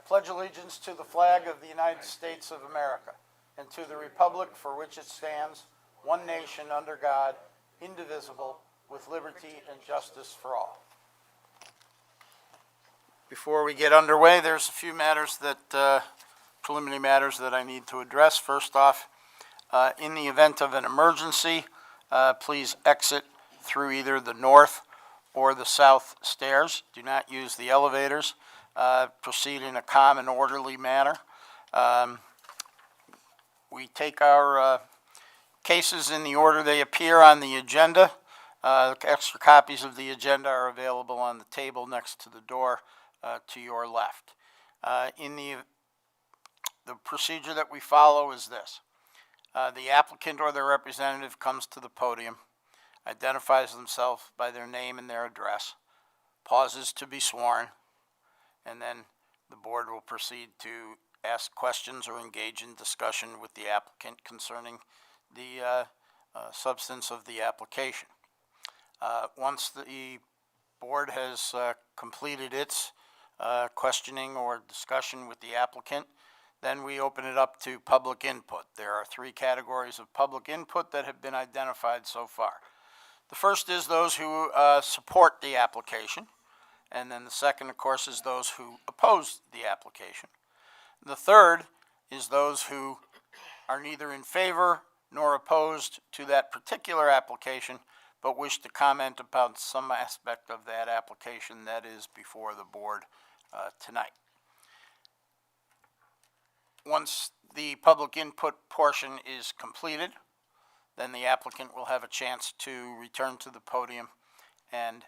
pledge allegiance to the flag of the United States of America and to the republic for which it stands, one nation under God, indivisible, with liberty and justice for all. Before we get underway, there's a few matters that, preliminary matters that I need to address. First off, in the event of an emergency, please exit through either the north or the south stairs. Do not use the elevators. Proceed in a calm and orderly manner. We take our cases in the order they appear on the agenda. Extra copies of the agenda are available on the table next to the door to your left. The procedure that we follow is this. The applicant or their representative comes to the podium, identifies themselves by their name and their address, pauses to be sworn, and then the board will proceed to ask questions or engage in discussion with the applicant concerning the substance of the application. Once the board has completed its questioning or discussion with the applicant, then we open it up to public input. There are three categories of public input that have been identified so far. The first is those who support the application, and then the second, of course, is those who oppose the application. The third is those who are neither in favor nor opposed to that particular application, but wish to comment about some aspect of that application that is before the board tonight. Once the public input portion is completed, then the applicant will have a chance to return to the podium and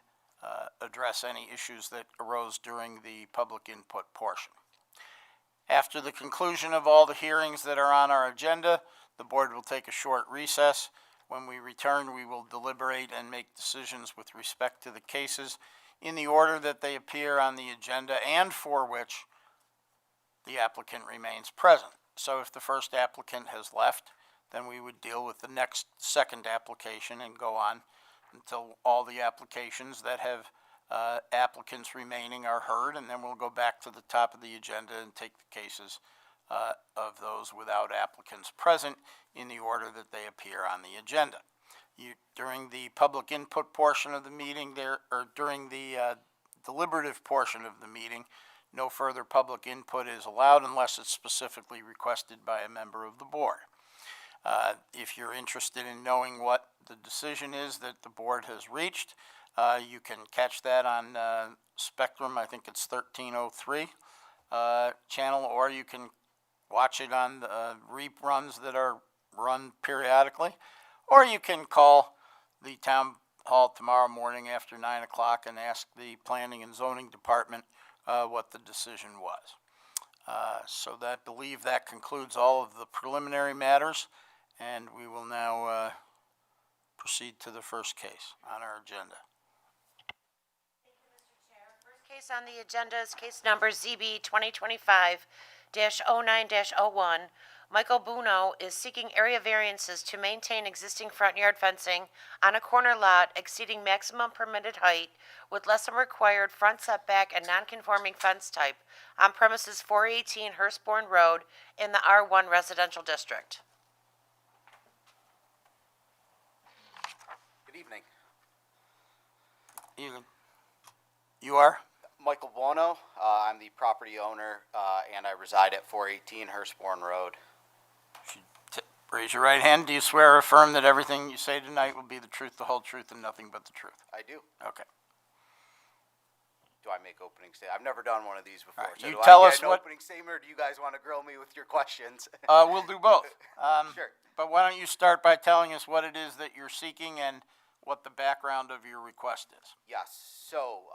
address any issues that arose during the public input portion. After the conclusion of all the hearings that are on our agenda, the board will take a short recess. When we return, we will deliberate and make decisions with respect to the cases in the order that they appear on the agenda and for which the applicant remains present. So if the first applicant has left, then we would deal with the second application and go on until all the applications that have applicants remaining are heard, and then we'll go back to the top of the agenda and take the cases of those without applicants present in the order that they appear on the agenda. During the public input portion of the meeting, during the deliberative portion of the meeting, no further public input is allowed unless it's specifically requested by a member of the board. If you're interested in knowing what the decision is that the board has reached, you can catch that on Spectrum, I think it's 1303 channel, or you can watch it on the reruns that are run periodically, or you can call the town hall tomorrow morning after 9 o'clock and ask the planning and zoning department what the decision was. So I believe that concludes all of the preliminary matters, and we will now proceed to the first case on our agenda. Thank you, Mr. Chair. First case on the agenda is case number ZB 2025-09-01. Michael Buono is seeking area variances to maintain existing front yard fencing on a corner lot exceeding maximum permitted height with less than required front setback and non-conforming fence type on premises 418 Hurstbourne Road in the R1 residential district. Good evening. You are? Michael Buono. I'm the property owner, and I reside at 418 Hurstbourne Road. Raise your right hand. Do you swear or affirm that everything you say tonight will be the truth, the whole truth, and nothing but the truth? I do. Okay. Do I make opening statement? I've never done one of these before. Right, So you do tell I us get an what- opening statement, or do you guys want to grill me with your questions? We'll do both. Sure. But why don't you start by telling us what it is that you're seeking and what the background of your request is? Yes. So,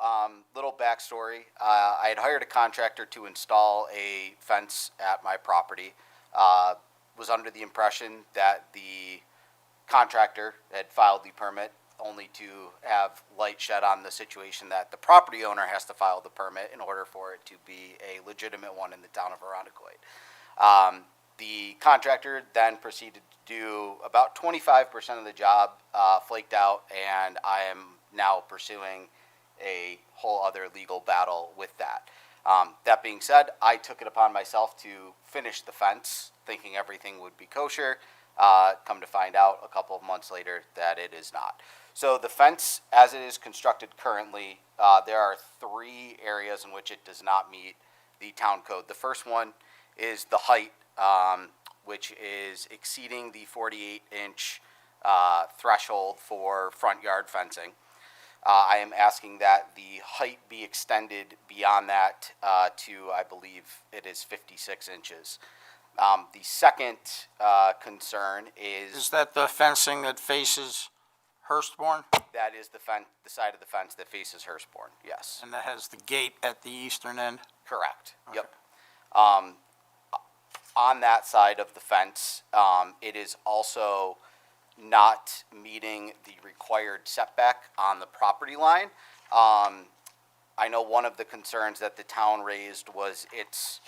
little backstory. I had hired a contractor to install a fence at my property. Was under the impression that the contractor had filed the permit only to have light shed on the situation that the property owner has to file the permit in order for it to be a legitimate one in the town of Irondequoit. The contractor then proceeded to do about 25% of the job, flaked out, and I am now pursuing a whole other legal battle with that. That being said, I took it upon myself to finish the fence, thinking everything would be kosher. Come to find out a couple of months later that it is not. So the fence, as it is constructed currently, there are 3 areas in which it does not meet the town code. The first one is the height, which is exceeding the 48-inch threshold for front yard fencing. I am asking that the height be extended beyond that to, I believe it is 56 inches. The second concern Is that the fencing that faces Hurstbourne? that is the side of the fence that faces Hurstbourne, yes. And that has the gate at the eastern end? Correct, yep. On that side of the fence, it is also not meeting the required setback on the property line. I know one of the concerns that the town raised was its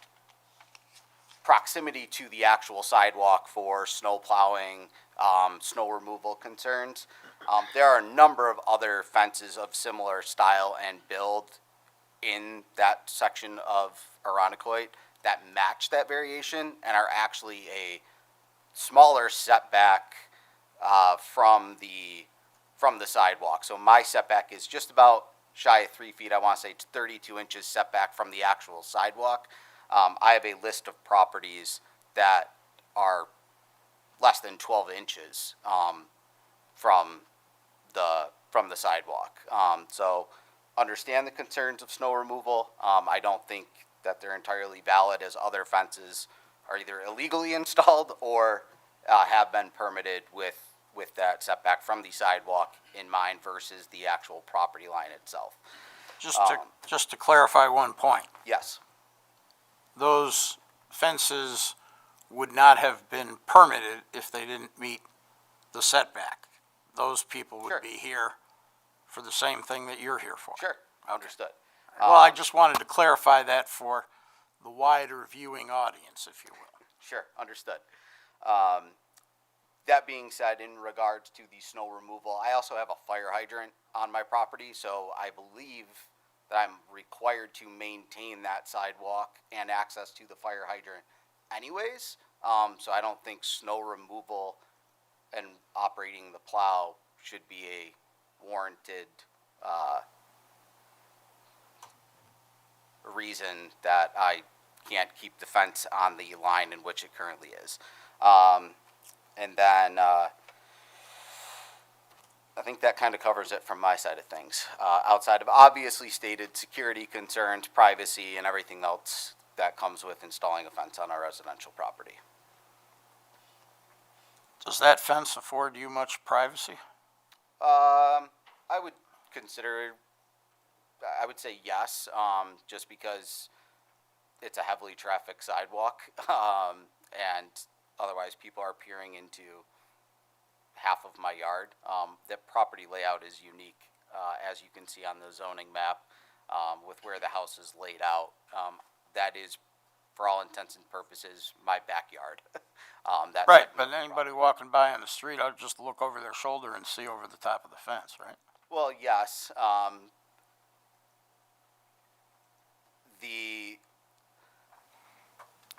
proximity to the actual sidewalk for snow plowing, snow removal concerns. There are a number of other fences of similar style and build in that section of Aronicoit that match that variation and are actually a smaller setback from the sidewalk. So my setback is just about shy of 3 feet. I want to say it's 32 inches setback from the actual sidewalk. I have a list of properties that are less than 12 inches from the sidewalk. So understand the concerns of snow removal. I don't think that they're entirely valid, as other fences are either illegally installed or have been permitted with that setback from the sidewalk in mind versus the actual property line itself. Just to clarify one point, Yes, those fences would not have been permitted if they didn't meet the setback. Those people Sure. would be here for the same thing that you're here for. sure, understood. Well, I just wanted to clarify that for the wider viewing audience, if you will. Sure, understood. That being said, in regards to the snow removal, I also have a fire hydrant on my property, so I believe that I'm required to maintain that sidewalk and access to the fire hydrant anyways. So I don't think snow removal and operating the plow should be a warranted reason that I can't keep the fence on the line in which it currently is. And then I think that kind of covers it from my side of things. Outside of obviously stated security concerns, privacy, and everything else that comes with installing a fence on our residential property. Does that fence afford you much privacy? I would consider, I would say yes, just because it's a heavily trafficked sidewalk, and otherwise people are peering into half of my yard. The property layout is unique, as you can see on the zoning map, with where the house is laid out. That is, for all intents and purposes, my backyard. That Right, segment but of the anybody property. walking by on the street, I'll just look over their shoulder and see over the top of the fence, right? Well, yes. The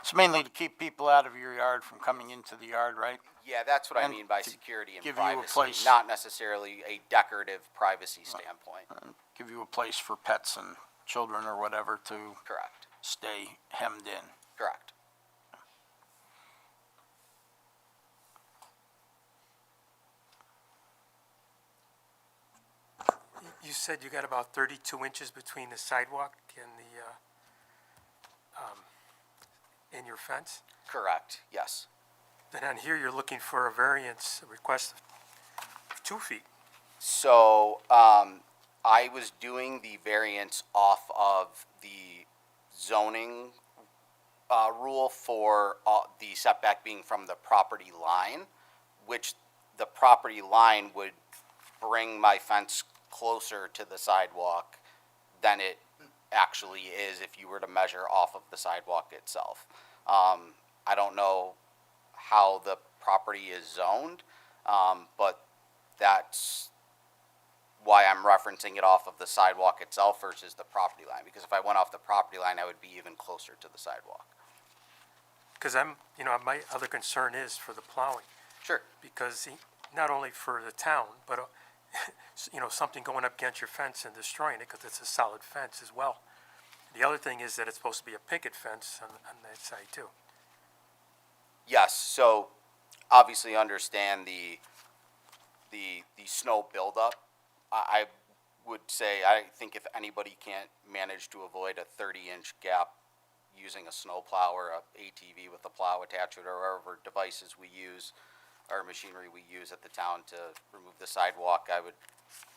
It's mainly to keep people out of your yard from coming into the yard, right? Yeah, that's what I And mean by to security and give you a privacy, place- not necessarily a decorative privacy standpoint. Give you a place for pets and children or whatever to Correct, stay hemmed in. correct. You said you got about 32 inches between the sidewalk and and your fence? Correct, yes. Then on here, you're looking for a variance, a request of 2 feet. So, I was doing the variance off of the zoning, rule for, the setback being from the property line, which the property line would bring my fence closer to the sidewalk than it actually is if you were to measure off of the sidewalk itself. I don't know how the property is zoned, but that's why I'm referencing it off of the sidewalk itself versus the property line, because if I went off the property line, I would be even closer to the sidewalk. Because my other concern is for the plowing, Sure. because not only for the town, but, something going up against your fence and destroying it, because it's a solid fence as well. The other thing is that it's supposed to be a picket fence on that side too. Yes, so obviously understand the snow buildup. I would say, I think if anybody can't manage to avoid a 30-inch gap using a snow plow or a ATV with a plow attached to it, or whatever devices we use, or machinery we use at the town to remove the sidewalk, I would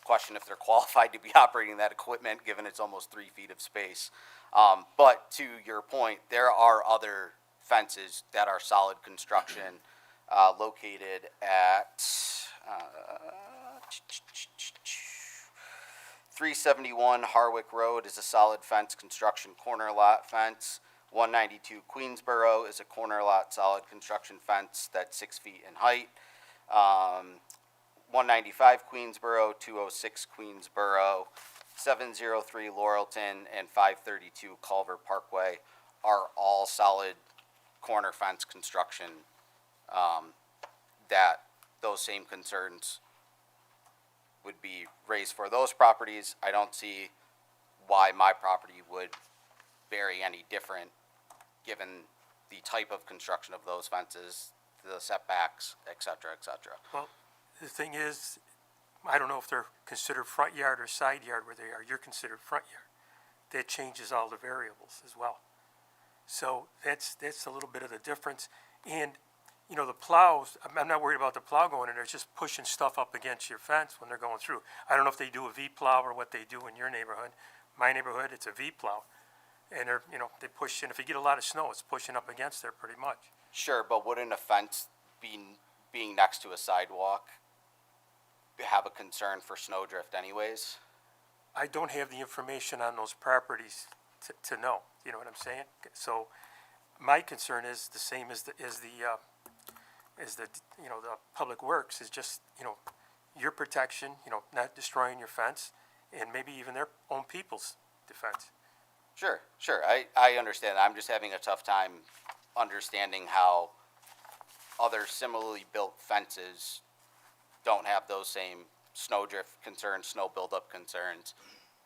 question if they're qualified to be operating that equipment, given it's almost 3 feet of space. But to your point, there are other fences that are solid construction, located at 371 Harwick Road is a solid fence construction corner lot fence. 192 Queensboro is a corner lot solid construction fence that's 6 feet in height. 195 Queensboro, 206 Queensboro, 703 Laurelton, and 532 Culver Parkway are all solid corner fence construction, that those same concerns would be raised for those properties. I don't see why my property would vary any different, given the type of construction of those fences, the setbacks, et cetera, et cetera. Well, the thing is, I don't know if they're considered front yard or side yard where they are. You're considered front yard. That changes all the variables as well. So that's a little bit of the difference. And, the plows, I'm not worried about the plow going in there, it's just pushing stuff up against your fence when they're going through. I don't know if they do a V-plow or what they do in your neighborhood. My neighborhood, it's a V-plow. And they're, they push in, if you get a lot of snow, it's pushing up against there pretty much. Sure, but wouldn't a fence being next to a sidewalk have a concern for snowdrift anyways? I don't have the information on those properties to know, you know what I'm saying? So my concern is the same as the public works, is just, your protection, not destroying your fence, and maybe even their own people's defense. Sure, I understand. I'm just having a tough time understanding how other similarly built fences don't have those same snowdrift concerns, snow buildup concerns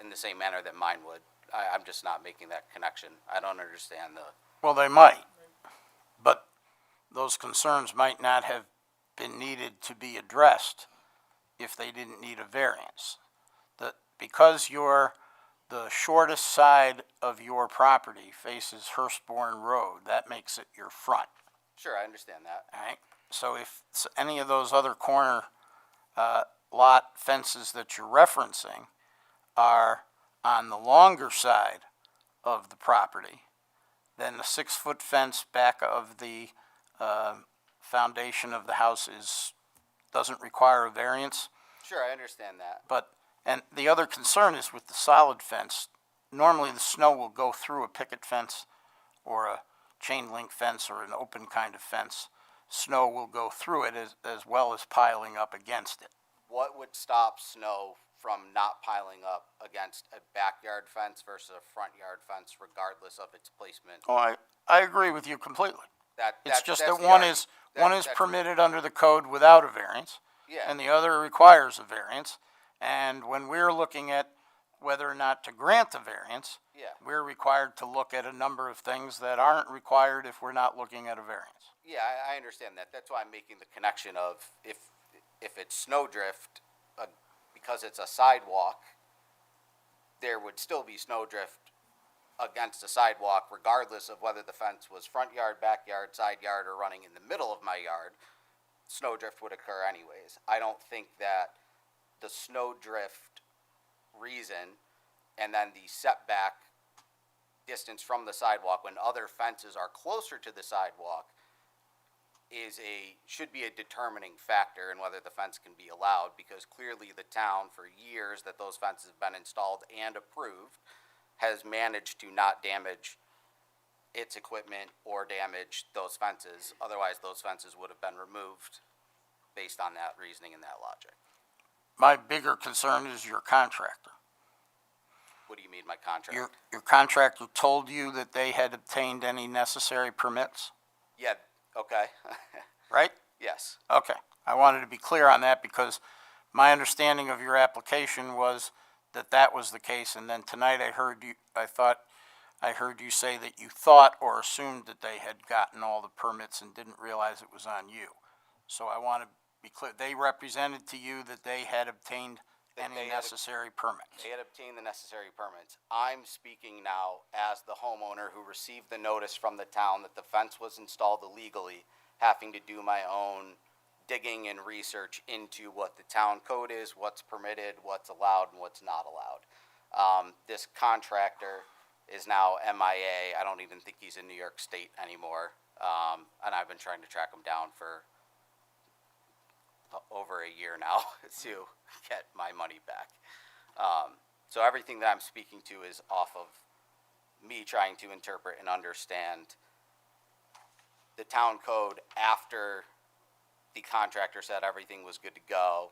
in the same manner that mine would. I'm just not making that connection. I don't understand the, Well, they might, but those concerns might not have been needed to be addressed if they didn't need a variance. Because the shortest side of your property faces Hurstbourne Road, that makes it your front, sure, I understand that. all right? So if any of those other corner lot fences that you're referencing are on the longer side of the property, then the 6-foot fence back of the foundation of the house doesn't require a variance. Sure, I understand that. And the other concern is with the solid fence, normally the snow will go through a picket fence or a chain link fence or an open kind of fence. Snow will go through it as well as piling up against it. What would stop snow from not piling up against a backyard fence versus a front yard fence, regardless of its placement? Oh, I agree with you completely. It's just that's that the one argument. is That's- permitted under the code without a variance, Yeah. and the other requires a variance. And when we're looking at whether or not to grant the variance, Yeah. we're required to look at a number of things that aren't required if we're not looking at a variance. Yeah, I understand that. That's why I'm making the connection of if it's snowdrift, because it's a sidewalk, there would still be snowdrift against the sidewalk, regardless of whether the fence was front yard, backyard, side yard, or running in the middle of my yard. Snowdrift would occur anyways. I don't think that the snowdrift reason and then the setback distance from the sidewalk when other fences are closer to the sidewalk should be a determining factor in whether the fence can be allowed, because clearly the town, for years that those fences have been installed and approved, has managed to not damage its equipment or damage those fences. Otherwise, those fences would have been removed based on that reasoning and that logic. my bigger concern is your contractor. What do you mean, my contract? Your contractor told you that they had obtained any necessary permits, Yeah, okay. right? Yes, Okay, I wanted to be clear on that because my understanding of your application was that that was the case, and then tonight I heard you say that you thought or assumed that they had gotten all the permits and didn't realize it was on you. So I want to be clear, they represented to you that they had obtained That any they had- necessary permits. they had obtained the necessary permits. I'm speaking now as the homeowner who received the notice from the town that the fence was installed illegally, having to do my own digging and research into what the town code is, what's permitted, what's allowed, and what's not allowed. This contractor is now MIA. I don't even think he's in New York State anymore. And I've been trying to track him down for over a year now to get my money back. So everything that I'm speaking to is off of me trying to interpret and understand the town code after the contractor said everything was good to go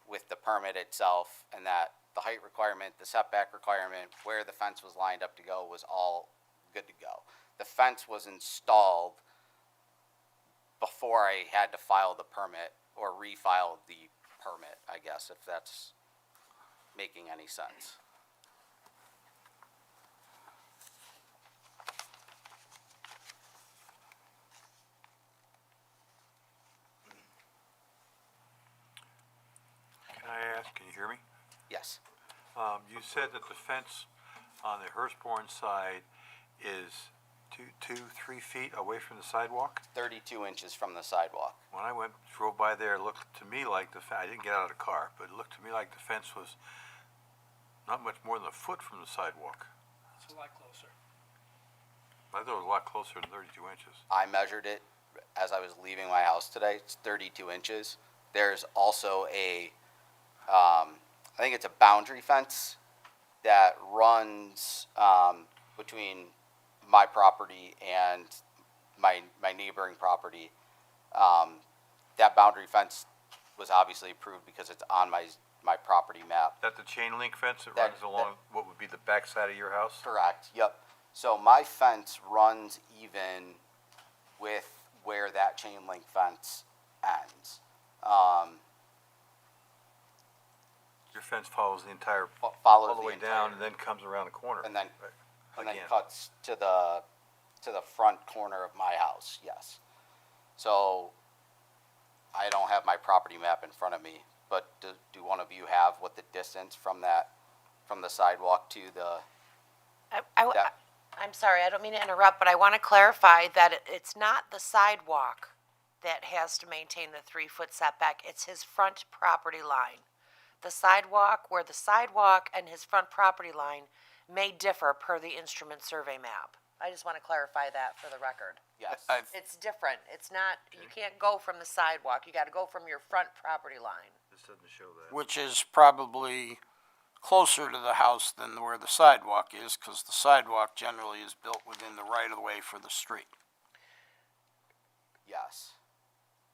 with the permit itself, and that the height requirement, the setback requirement, where the fence was lined up to go was all good to go. The fence was installed before I had to file the permit or refile the permit, I guess, if that's making any sense. Can I ask, can you hear me? Yes, You said that the fence on the Hurstbourne side is 3 feet away from the sidewalk? 32 inches from the sidewalk. When I drove by there, it looked to me like I didn't get out of the car, but it looked to me like the fence was not much more than a foot from the sidewalk. It's a lot closer. I thought it was a lot closer than 32 inches. I measured it as I was leaving my house today. It's 32 inches. There's also I think it's a boundary fence that runs between my property and my neighboring property. That boundary fence was obviously approved because it's on my property map. Is that the chain link fence that That- runs along what would be the back side of your house? Correct, yep. So my fence runs even with where that chain link fence ends. Your fence follows the entire, Follows all the way entire- down and then comes around the corner. And then, Right. and then Again. cuts to the front corner of my house, yes. So, I don't have my property map in front of me, but do one of you have what the distance from the sidewalk to the, that, I'm sorry, I don't mean to interrupt, but I want to clarify that it's not the sidewalk that has to maintain the 3-foot setback, it's his front property line. The sidewalk, where the sidewalk and his front property line may differ per the instrument survey map. I just want to clarify that for the record. yes. It's different, it's not, you can't go from the sidewalk, you gotta go from your front property line. This doesn't show that. Which is probably closer to the house than where the sidewalk is, because the sidewalk generally is built within the right-of-way for the street. Yes,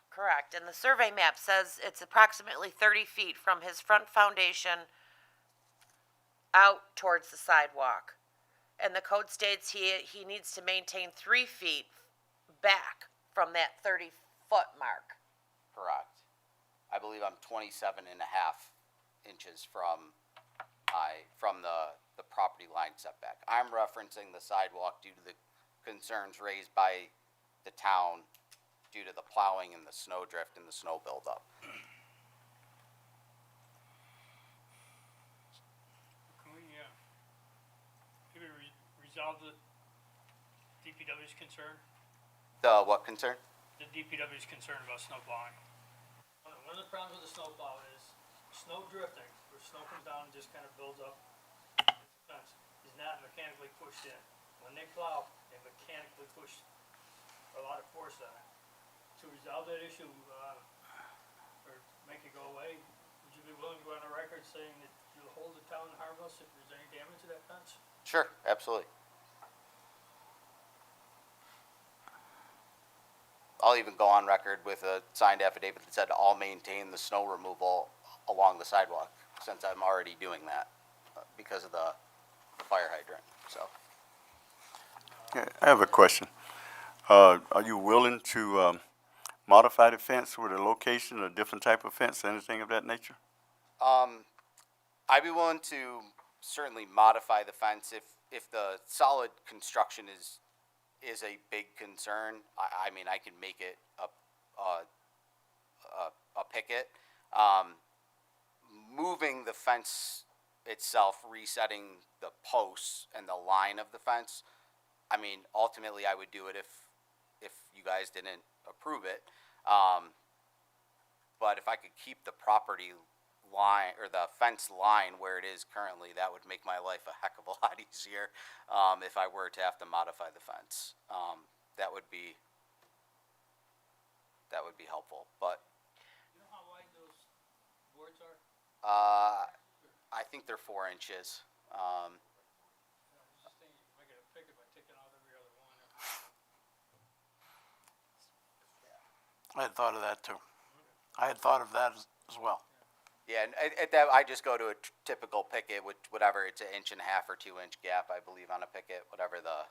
Correct, and the survey map says it's approximately 30 feet from his front foundation out towards the sidewalk. And the code states he needs to maintain 3 feet back from that 30-foot mark. correct. I believe I'm 27 and a half inches from the property line setback. I'm referencing the sidewalk due to the concerns raised by the town due to the plowing and the snow drift and the snow buildup. Can we, maybe resolve the DPW's concern? The what concern? The DPW's concern about snow plowing. One of the problems with the snow plow is snow drifting, where snow comes down and just kind of builds up. The fence is not mechanically pushed in. When they plow, they mechanically push a lot of force on it. To resolve that issue, or make it go away, would you be willing to go on the record saying that you'll hold the town harmless if there's any damage to that fence? Sure, absolutely. I'll even go on record with a signed affidavit that said I'll maintain the snow removal along the sidewalk, since I'm already doing that because of the fire hydrant, so. Okay, I have a question. Are you willing to modify the fence with a location, a different type of fence, anything of that nature? I'd be willing to certainly modify the fence if the solid construction is a big concern. I mean, I can make it a picket. Moving the fence itself, resetting the posts and the line of the fence. I mean, ultimately, I would do it if you guys didn't approve it. But if I could keep the property line or the fence line where it is currently, that would make my life a heck of a lot easier. If I were to have to modify the fence, that would be helpful. But You know how wide those boards are? I think they're 4 inches. I was just thinking, you might get a picket by taking out every other one. I had thought of that too. I had thought of that as well. Yeah, and at that, I just go to a typical picket with whatever, it's 1.5 inch or 2 inch gap, I believe, on a picket. Whatever the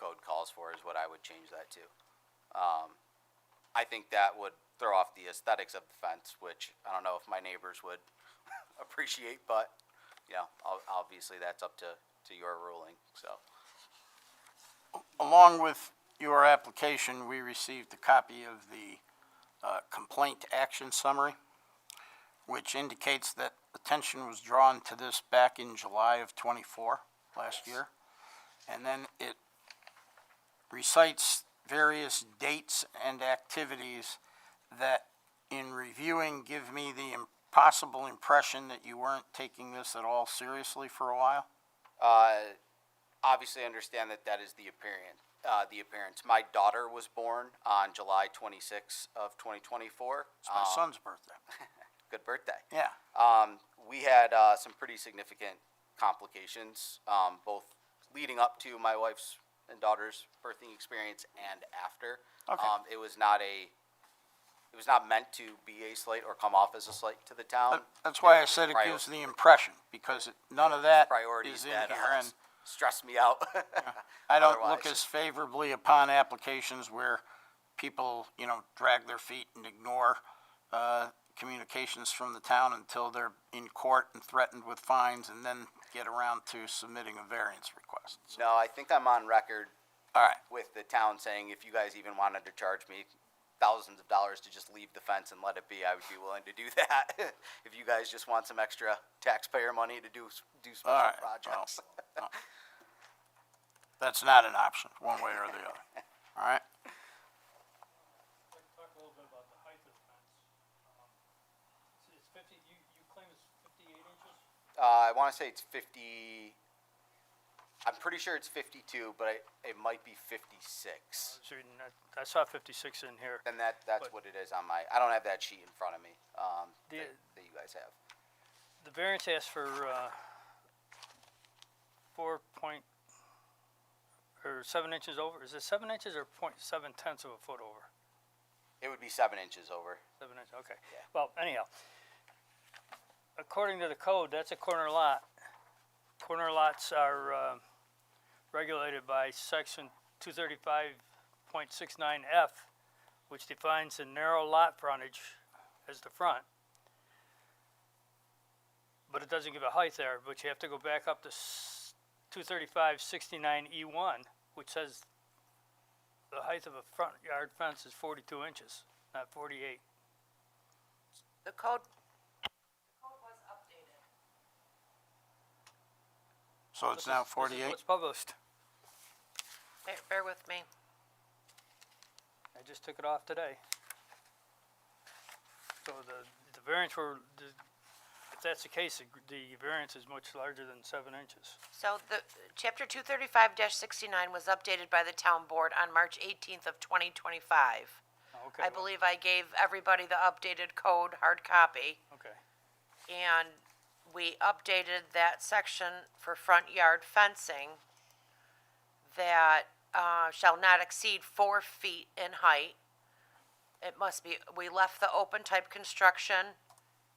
code calls for is what I would change that to. I think that would throw off the aesthetics of the fence, which I don't know if my neighbors would appreciate, but, you know, obviously that's up to your ruling, so. Along with your application, we received a copy of the complaint action summary, which indicates that attention was drawn to this back in July of '24, last year. And then it recites various dates and activities that, in reviewing, give me the possible impression that you weren't taking this at all seriously for a while. Obviously understand that is the appearance. My daughter was born on July 26th of 2024. It's my son's birthday. Good birthday. Yeah. We had some pretty significant complications, both leading up to my wife's and daughter's birthing experience and after. Okay. It was not meant to be a slight or come off as a slight to the town. That's why I said it gives the impression, because none of that Priorities is in that here, and stress me out. I don't look otherwise. as favorably upon applications where people, drag their feet and ignore communications from the town until they're in court and threatened with fines, and then get around to submitting a variance request. So, No, I think I'm on record all right, with the town saying if you guys even wanted to charge me thousands of dollars to just leave the fence and let it be, I would be willing to do that. If you guys just want some extra taxpayer money to do special all right. projects. Well, that's not an option, one way or the other. All right? I'd like to talk a little bit about the height of the fence. It's 50, you claim it's 58 inches? I want to say it's 50. I'm pretty sure it's 52, but it might be 56. So I saw 56 in here. Then that's But- what it is on my. I don't have that sheet in front of me. That you guys have. The variance asks for 7 inches over. Is it 7 inches or 0.7 of a foot over? It would be 7 inches over. 7 inches, okay. Yeah. Well, anyhow, according to the code, that's a corner lot. Corner lots are regulated by section 235.69F, which defines the narrow lot frontage as the front. But it doesn't give a height there, but you have to go back up to 235.69E1, which says the height of a front yard fence is 42 inches, not 48. The code was updated. So it's now 48? What's published. Bear with me. I just took it off today. So the variance if that's the case, the variance is much larger than 7 inches. So the, chapter 235-69 was updated by the town board on March 18th of 2025. Okay. I believe I gave everybody the updated code, hard copy, Okay. and we updated that section for front yard fencing that shall not exceed 4 feet in height. It must be, we left the open type construction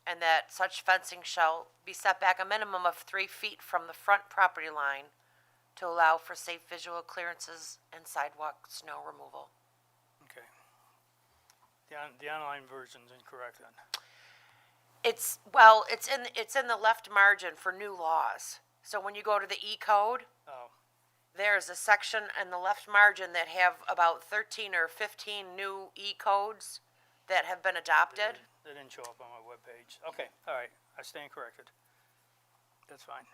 and that such fencing shall be set back a minimum of 3 feet from the front property line to allow for safe visual clearances and sidewalk snow removal. Okay. The online version's incorrect then. It's in the left margin for new laws. So when you go to the E-code, Oh, there's a section in the left margin that have about 13 or 15 new E-codes that have been adopted. they didn't show up on my webpage. Okay, all right, I stand corrected. That's fine.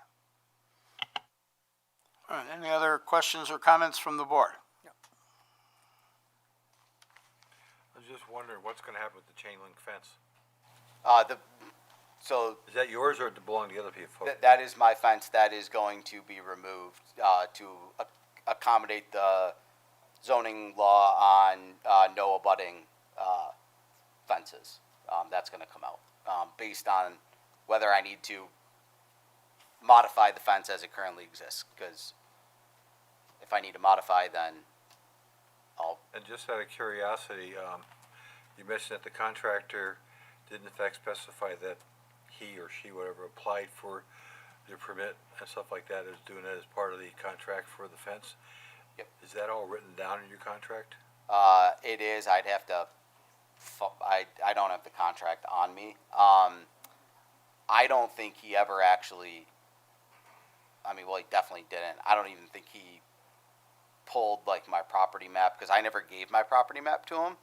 All right, any other questions or comments from the board? I was just wondering what's gonna happen with the chain link fence? So Is that yours or does it belong to the other people? that is my fence that is going to be removed, to accommodate the zoning law on, no abutting, fences. That's gonna come out, based on whether I need to modify the fence as it currently exists, because if I need to modify, then I'll, And just out of curiosity, you mentioned that the contractor did in fact specify that he or she, whatever, applied for their permit and stuff like that, is doing it as part of the contract for the fence? Yep. Is that all written down in your contract? it is, I'd have to, I don't have the contract on me. I don't think he ever actually, well, he definitely didn't. I don't even think he pulled like my property map, because I never gave my property map to him.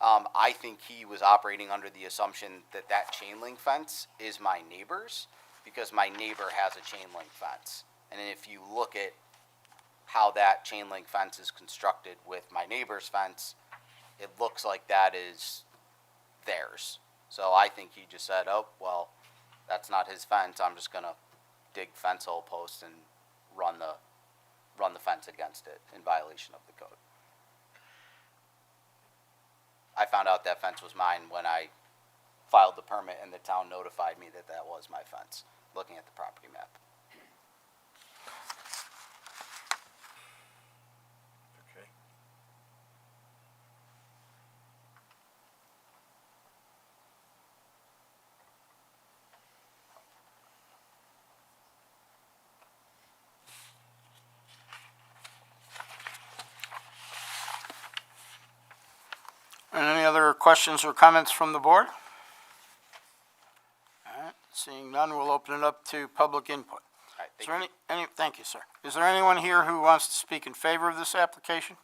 I think he was operating under the assumption that that chain link fence is my neighbor's, because my neighbor has a chain link fence. And if you look at how that chain link fence is constructed with my neighbor's fence, it looks like that is theirs. So I think he just said, oh, well, that's not his fence, I'm just gonna dig fence hole posts and run the fence against it in violation of the code. I found out that fence was mine when I filed the permit and the town notified me that that was my fence, looking at the property map. Okay. And any other questions or comments from the board? All right, seeing none, we'll open it up to public input. All right, Is thank there you. any, thank you, sir. Is there anyone here who wants to speak in favor of this application?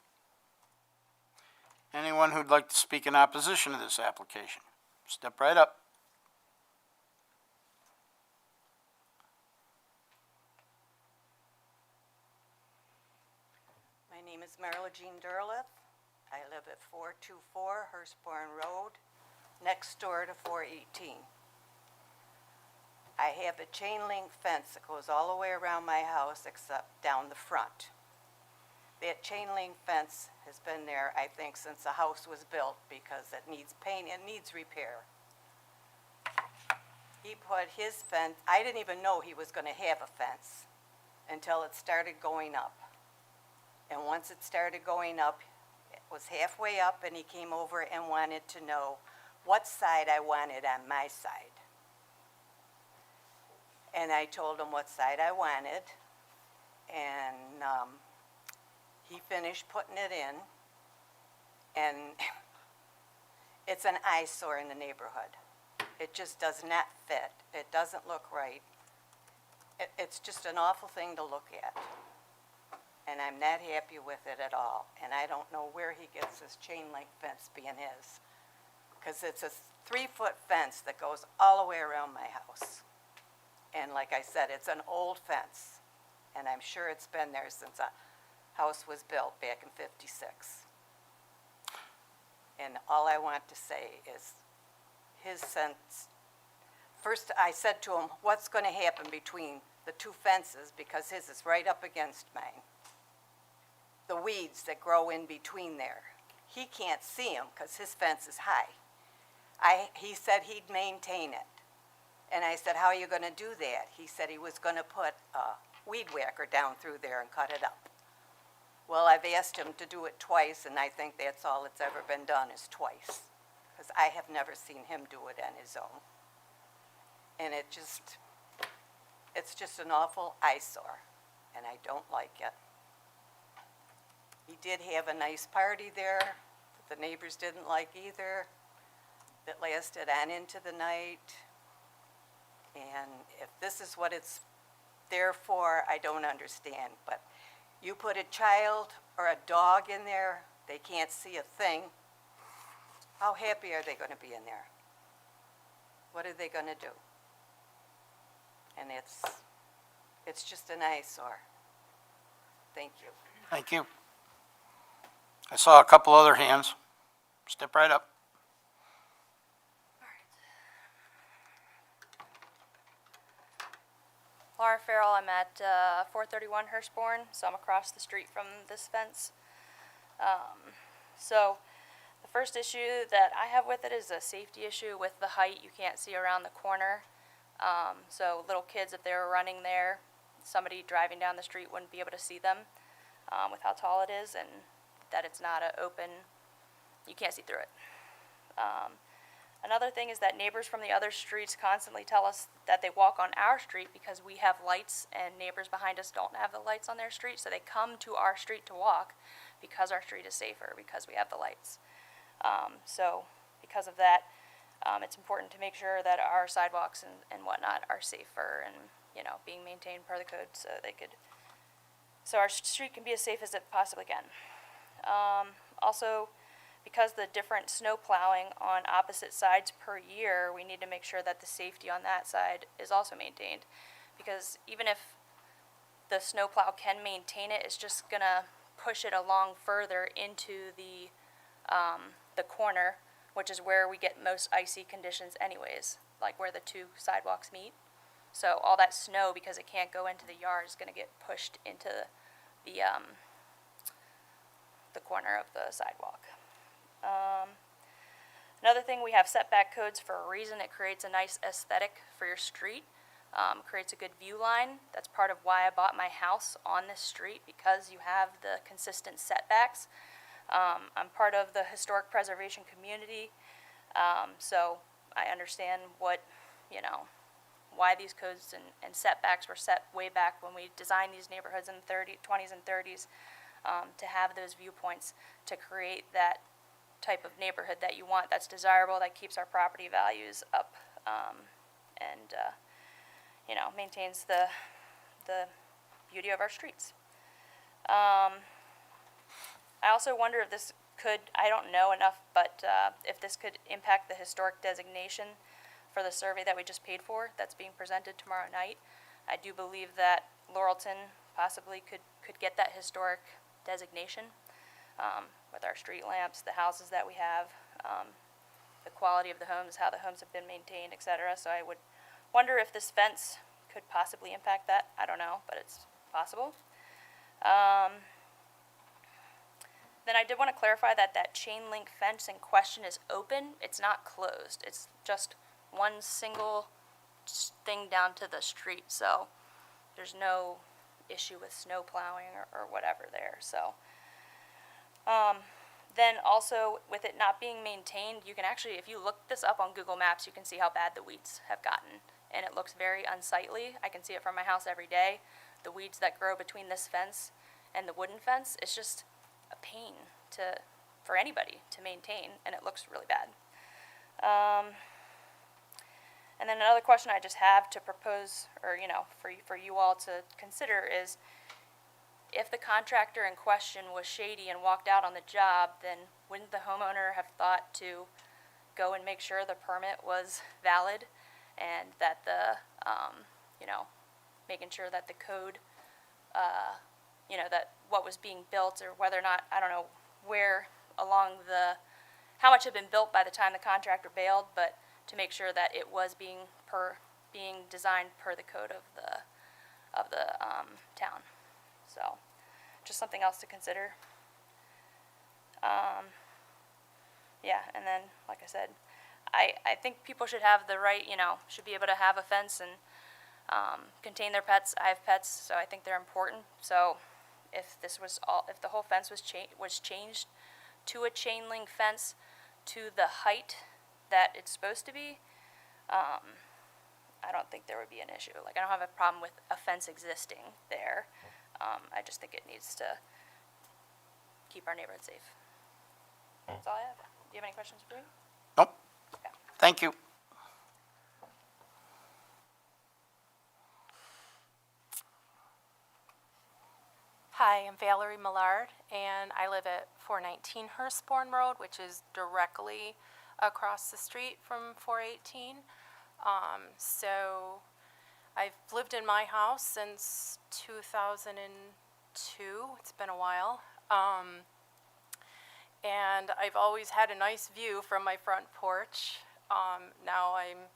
Anyone who'd like to speak in opposition to this application? Step right up. My name is Marla Jean Derleth. I live at 424 Hurstbourne Road, next door to 418. I have a chain link fence that goes all the way around my house except down the front. That chain link fence has been there, I think, since the house was built because it needs paint, it needs repair. He put his fence, I didn't even know he was gonna have a fence until it started going up. And once it started going up, it was halfway up, and he came over and wanted to know what side I wanted on my side. And I told him what side I wanted, and he finished putting it in, and it's an eyesore in the neighborhood. It just does not fit. It doesn't look right. It's just an awful thing to look at. And I'm not happy with it at all. And I don't know where he gets this chain link fence being his. Because it's a 3-foot fence that goes all the way around my house. And like I said, it's an old fence. And I'm sure it's been there since the house was built back in '56. And all I want to say is his sense. First, I said to him, what's going to happen between the two fences? Because his is right up against mine. The weeds that grow in between there. He can't see them because his fence is high. He said he'd maintain it. And I said, how are you going to do that? He said he was going to put a weed whacker down through there and cut it up. Well, I've asked him to do it twice, and I think that's all it's ever been done is twice. Because I have never seen him do it on his own. and it's just an awful eyesore, and I don't like it. He did have a nice party there that the neighbors didn't like either, that lasted on into the night. And if this is what it's there for, I don't understand. But you put a child or a dog in there, they can't see a thing. How happy are they going to be in there? What are they going to do? And it's just an eyesore. Thank you. Thank you. I saw a couple other hands. Step right up. Laura Farrell, I'm at 431 Hurstbourne, so I'm across the street from this fence. So the first issue that I have with it is a safety issue with the height. You can't see around the corner. So little kids, if they were running there, somebody driving down the street wouldn't be able to see them with how tall it is, and that it's not an open, you can't see through it. Another thing is that neighbors from the other streets constantly tell us that they walk on our street because we have lights and neighbors behind us don't have the lights on their street, so they come to our street to walk because our street is safer, because we have the lights. So because of that, it's important to make sure that our sidewalks and whatnot are safer and, you know, being maintained per the code so our street can be as safe as it possibly can. Also, because the different snow plowing on opposite sides per year, we need to make sure that the safety on that side is also maintained. Because even if the snow plow can maintain it, it's just gonna push it along further into the corner, which is where we get most icy conditions anyways, like where the two sidewalks meet. So all that snow, because it can't go into the yard, is gonna get pushed into the corner of the sidewalk. Another thing, we have setback codes for a reason. It creates a nice aesthetic for your street, creates a good view line. That's part of why I bought my house on this street, because you have the consistent setbacks. I'm part of the historic preservation community, so I understand what, you know, why these codes and setbacks were set way back when we designed these neighborhoods in the 20s and 30s, to have those viewpoints to create that type of neighborhood that you want, that's desirable, that keeps our property values up, and you know, maintains the beauty of our streets. I also wonder if this could, I don't know enough, but if this could impact the historic designation for the survey that we just paid for, that's being presented tomorrow night. I do believe that Laurelton possibly could get that historic designation, with our street lamps, the houses that we have, the quality of the homes, how the homes have been maintained, etc. So I would wonder if this fence could possibly impact that. I don't know, but it's possible. Then I did want to clarify that chain link fence in question is open. It's not closed. It's just one single thing down to the street. So there's no issue with snow plowing or whatever there. So then also, with it not being maintained, you can actually, if you look this up on Google Maps, you can see how bad the weeds have gotten, and it looks very unsightly. I can see it from my house every day. The weeds that grow between this fence and the wooden fence, it's just a pain for anybody to maintain, and it looks really bad. And then another question I just have to propose, or, you know, for you all to consider is, if the contractor in question was shady and walked out on the job, then wouldn't the homeowner have thought to go and make sure the permit was valid, and that the, you know, making sure that the code, you know, that what was being built, or whether or not, I don't know where along how much had been built by the time the contractor bailed, but to make sure that it was being designed per the code of the town. So, just something else to consider. Yeah, and then, like I said, I think people should have the right, you know, should be able to have a fence and contain their pets. I have pets, so I think they're important. So, if the whole fence was changed to a chain link fence to the height that it's supposed to be, I don't think there would be an issue. Like, I don't have a problem with a fence existing there. I just think it needs to keep our neighborhood safe. That's all I have. Do you have any questions for me? Nope. Thank you. Hi, I'm Valerie Millard, and I live at 419 Hurstbourne Road, which is directly across the street from 418. So I've lived in my house since 2002. It's been a while. And I've always had a nice view from my front porch. Now I'm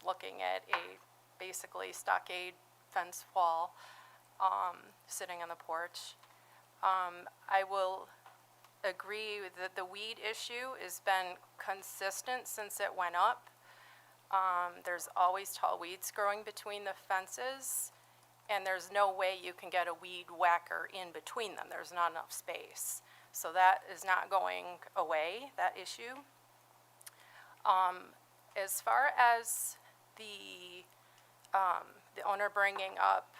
looking at a basically stockade fence wall sitting on the porch. I will agree that the weed issue has been consistent since it went up. There's always tall weeds growing between the fences, and there's no way you can get a weed whacker in between them. There's not enough space. So that is not going away, that issue. As far as the owner bringing up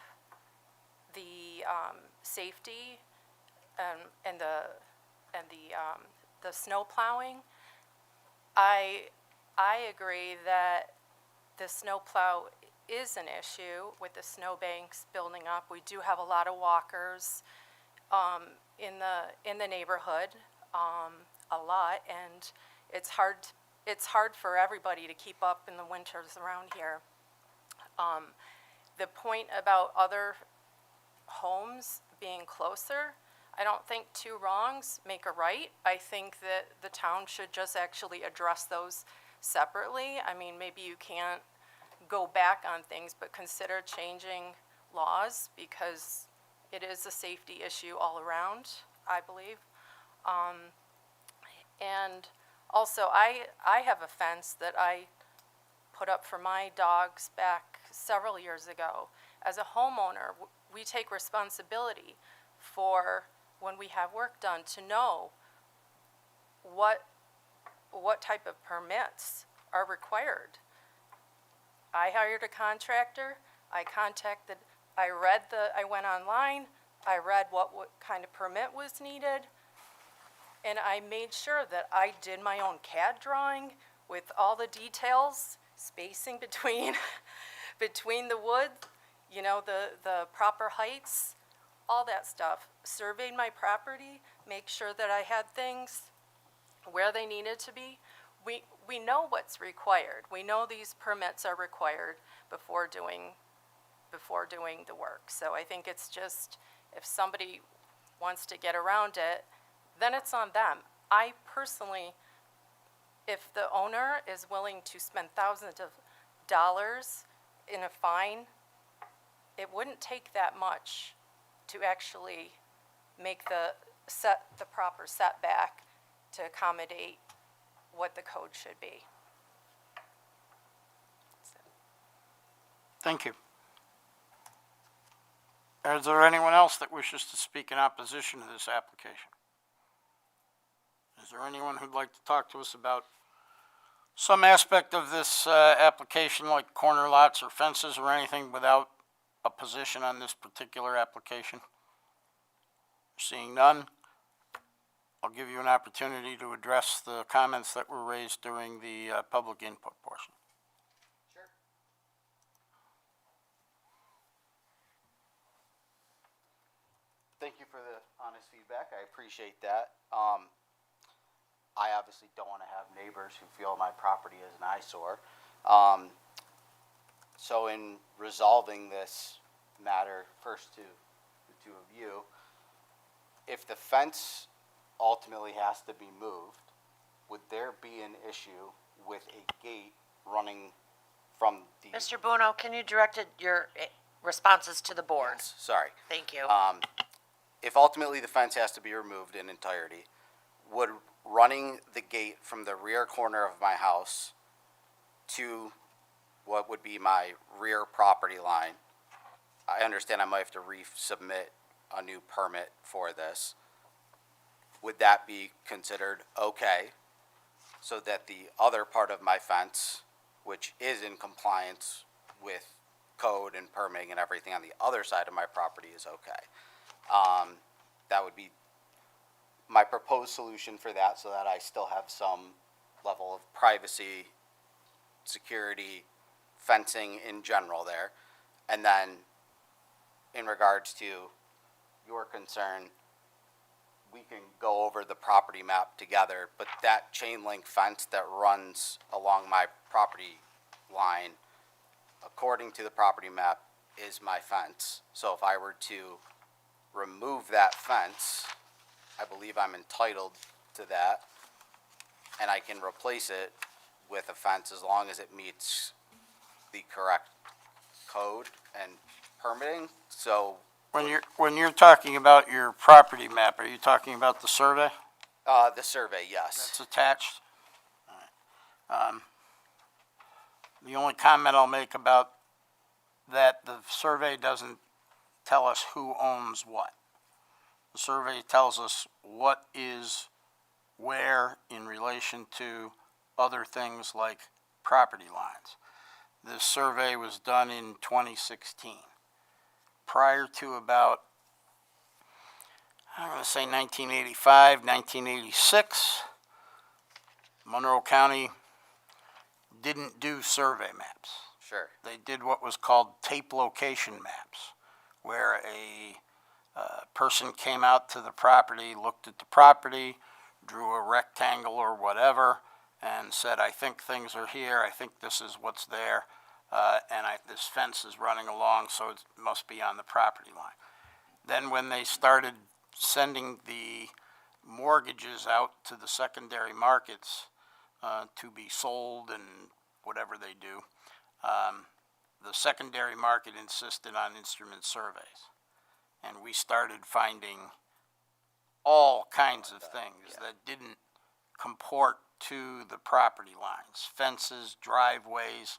the safety and the snow plowing, I agree that the snow plow is an issue with the snowbanks building up. We do have a lot of walkers in the neighborhood, a lot, and it's hard for everybody to keep up in the winters around here. The point about other homes being closer, I don't think two wrongs make a right. I think that the town should just actually address those separately. I mean, maybe you can't go back on things, but consider changing laws, because it is a safety issue all around, I believe. And also, I have a fence that I put up for my dogs back several years ago. As a homeowner, we take responsibility for, when we have work done, to know what type of permits are required. I hired a contractor. I went online, I read what kind of permit was needed, and I made sure that I did my own CAD drawing with all the details, spacing between the wood, you know, the proper heights, all that stuff. Surveyed my property, make sure that I had things where they needed to be. We know what's required. We know these permits are required before doing the work. So I think it's just, if somebody wants to get around it, then it's on them. I personally, if the owner is willing to spend thousands of dollars in a fine, it wouldn't take that much to actually make the proper setback to accommodate what the code should be. Thank you. Is there anyone else that wishes to speak in opposition to this application? Is there anyone who'd like to talk to us about some aspect of this application, like corner lots or fences or anything, without a position on this particular application? Seeing none, I'll give you an opportunity to address the comments that were raised during the public input portion. Sure. Thank you for the honest feedback. I appreciate that. I obviously don't want to have neighbors who feel my property is an eyesore. So in resolving this matter, first to the two of you, if the fence ultimately has to be moved, would there be an issue with a gate running from the... Mr. Buono, can you direct your responses to the board? Yes, sorry. Thank you. If ultimately the fence has to be removed in entirety, would running the gate from the rear corner of my house to what would be my rear property line, I understand I might have to resubmit a new permit for this, would that be considered okay? So that the other part of my fence, which is in compliance with code and permitting and everything on the other side of my property is okay. That would be my proposed solution for that, so that I still have some level of privacy, security, fencing in general there. And then in regards to your concern, we can go over the property map together, but that chain link fence that runs along my property line, according to the property map, is my fence. So if I were to remove that fence, I believe I'm entitled to that, and I can replace it with a fence as long as it meets the correct code and permitting. So, When you're talking about your property map, are you talking about the survey the survey, yes. that's attached? All right. The only comment I'll make about that, the survey doesn't tell us who owns what. The survey tells us what is where in relation to other things like property lines. This survey was done in 2016. Prior to about, I'm going to say 1985, 1986, Monroe County didn't do survey maps. Sure. They did what was called tape location maps, where a person came out to the property, looked at the property, drew a rectangle or whatever, and said, I think things are here, I think this is what's there, this fence is running along, so it must be on the property line. Then when they started sending the mortgages out to the secondary markets to be sold and whatever they do, the secondary market insisted on instrument surveys. And we started finding all kinds of things that didn't comport to the property lines. Fences, driveways,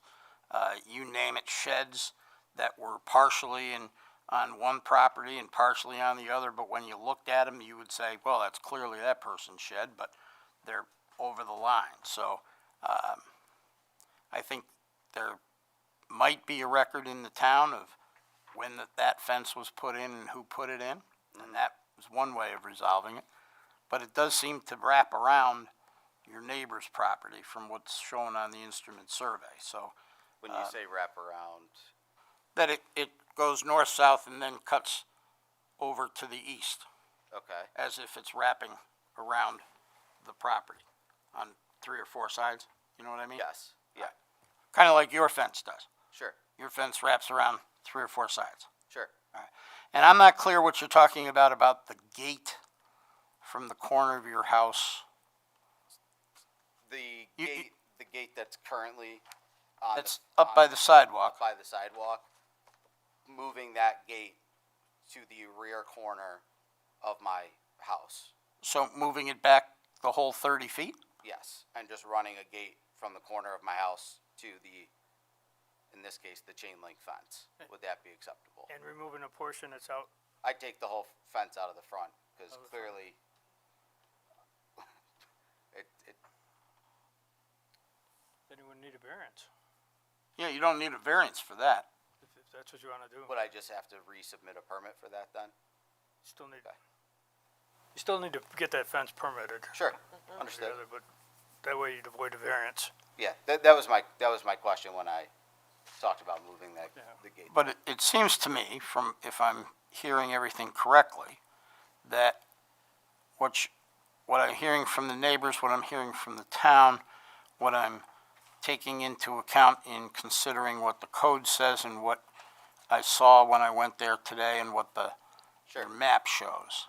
you name it, sheds that were partially on one property and partially on the other, but when you looked at them, you would say, well, that's clearly that person's shed, but they're over the line. So I think there might be a record in the town of when that fence was put in and who put it in, and that was one way of resolving it. But it does seem to wrap around your neighbor's property from what's shown on the instrument survey. So When you say wraparound, that it goes north-south and then cuts over to the east, okay, as if it's wrapping around the property on 3 or 4 sides. You know what I mean? yes, yeah, Kind of like your fence does. sure, Your fence wraps around 3 or 4 sides. sure. And I'm not clear what you're talking about the gate from the corner of your house. The You- gate, the gate that's currently on That's up by the sidewalk. up by the sidewalk, moving that gate to the rear corner of my house, So moving it back the whole 30 feet? yes, and just running a gate from the corner of my house to the, in this case, the chain link fence. Would that be acceptable? And removing a portion that's out, I'd take the whole fence out of the front, because Out of the front. clearly, it, then you wouldn't need a variance, Yeah, you don't need a variance for that. if that's what you wanna do. would I just have to resubmit a permit for that then? Still need, Okay. you still need to get that fence permitted. Sure, together, understood. But that way you'd avoid a variance. Yeah, that was my question when I talked about moving Yeah. the gate. But it seems to me, from, if I'm hearing everything correctly, that what I'm hearing from the neighbors, what I'm hearing from the town, what I'm taking into account in considering what the code says and what I saw when I went there today and what the Sure. map shows.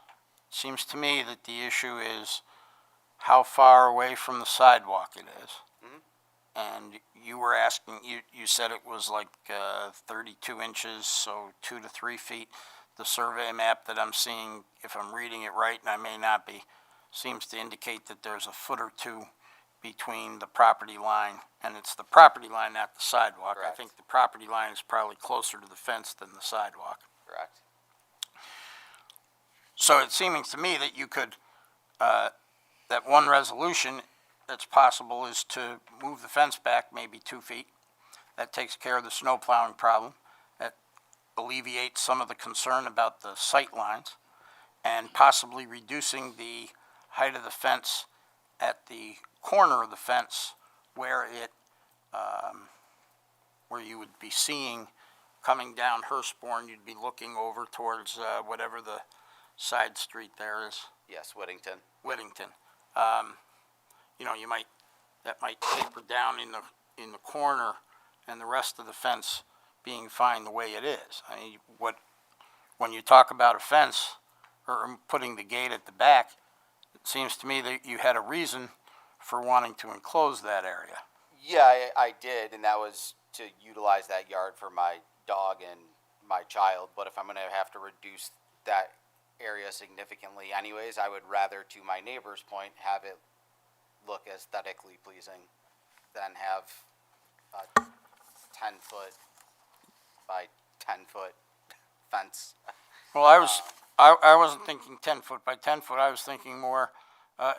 Seems to me that the issue is how far away from the sidewalk it is. And you were asking, you said it was like 32 inches, so 2 to 3 feet. The survey map that I'm seeing, if I'm reading it right, and I may not be, seems to indicate that there's a foot or two between the property line, and it's the property line, not the sidewalk. I Correct. think the property line is probably closer to the fence than the sidewalk. Correct. So it's seeming to me that you could, that one resolution that's possible is to move the fence back maybe 2 feet, That takes care of the snow plowing problem. That alleviates some of the concern about the sight lines and possibly reducing the height of the fence at the corner of the fence where it, where you would be seeing coming down Hurstbourne, you'd be looking over towards, whatever the side street there is, Yes, Whittington. Whittington. You know, that might taper down in the corner and the rest of the fence being fine the way it is. I mean, when you talk about a fence or putting the gate at the back, it seems to me that you had a reason for wanting to enclose that area. Yeah, I did, and that was to utilize that yard for my dog and my child. But if I'm gonna have to reduce that area significantly anyways, I would rather, to my neighbor's point, have it look aesthetically pleasing than have a 10-foot by 10-foot fence. Well, I wasn't thinking 10 foot by 10 foot. I was thinking more,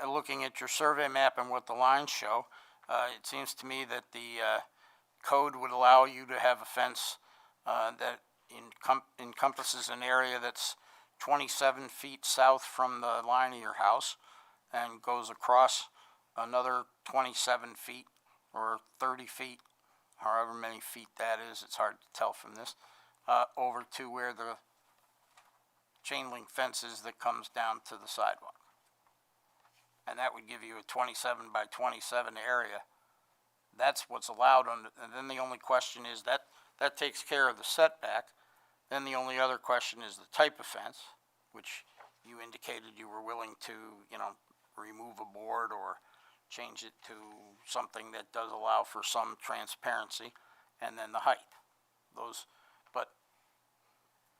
looking at your survey map and what the lines show. It seems to me that the code would allow you to have a fence that encompasses an area that's 27 feet south from the line of your house and goes across another 27 feet or 30 feet, however many feet that is, it's hard to tell from this, over to where the chain link fence is that comes down to the sidewalk. And that would give you a 27 by 27 area. That's what's allowed under, and then the only question is that takes care of the setback. Then the only other question is the type of fence, which you indicated you were willing to, remove a board or change it to something that does allow for some transparency, and then the height. But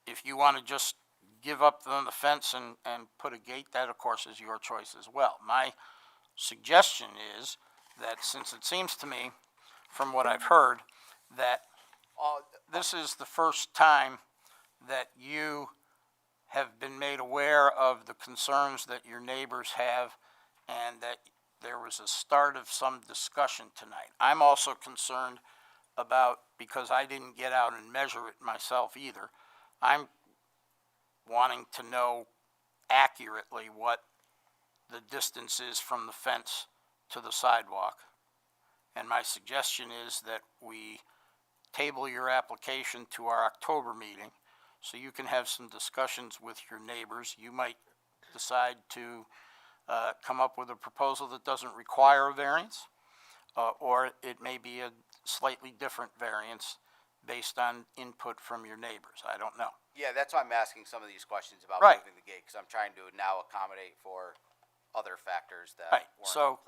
if you want to just give up on the fence and put a gate, that of course is your choice as well. My suggestion is that since it seems to me, from what I've heard, that this is the first time that you have been made aware of the concerns that your neighbors have and that there was a start of some discussion tonight. I'm also concerned about, because I didn't get out and measure it myself either, I'm wanting to know accurately what the distance is from the fence to the sidewalk. And my suggestion is that we table your application to our October meeting so you can have some discussions with your neighbors. You might decide to come up with a proposal that doesn't require a variance, or it may be a slightly different variance based on input from your neighbors. I don't know. Yeah, that's why I'm asking some of these questions about Right. moving the gate, because I'm trying to now accommodate for other factors that Right, weren't so,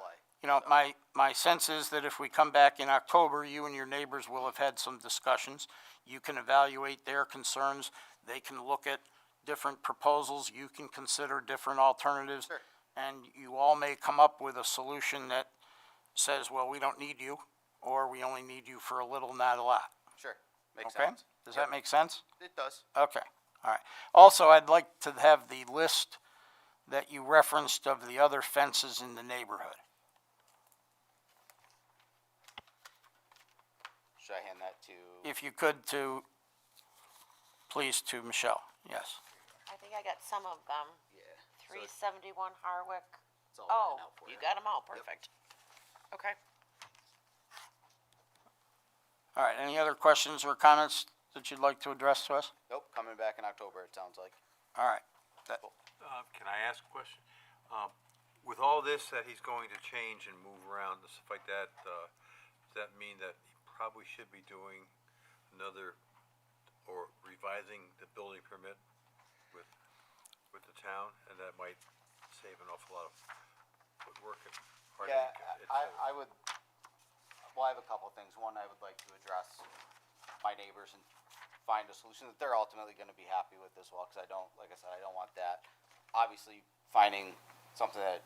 in play. my sense is that if we come back in October, you and your neighbors will have had some discussions. You can evaluate their concerns. They can look at different proposals. You can consider different alternatives. Sure. And you all may come up with a solution that says, well, we don't need you, or we only need you for a little, not a lot. Sure, makes Okay? sense. Does that make sense? It does. Okay, all right. Also, I'd like to have the list that you referenced of the other fences in the neighborhood. Should I hand that to? If you could please to Michelle, yes. I think I got some of them. Yeah. 371 Harwick. It's all Oh, written out for you got them all, perfect. Okay. All right, any other questions or comments that you'd like to address to us? Nope, coming back in October, it sounds like. All right. Can I ask a question? With all this that he's going to change and move around and stuff like that, does that mean that he probably should be doing another or revising the building permit with the town, and that might save an awful lot of footwork and heartache, Yeah, et cetera? I would, well, I have a couple of things. One, I would like to address my neighbors and find a solution that they're ultimately gonna be happy with as well, because I don't, like I said, I don't want that. Obviously, finding something that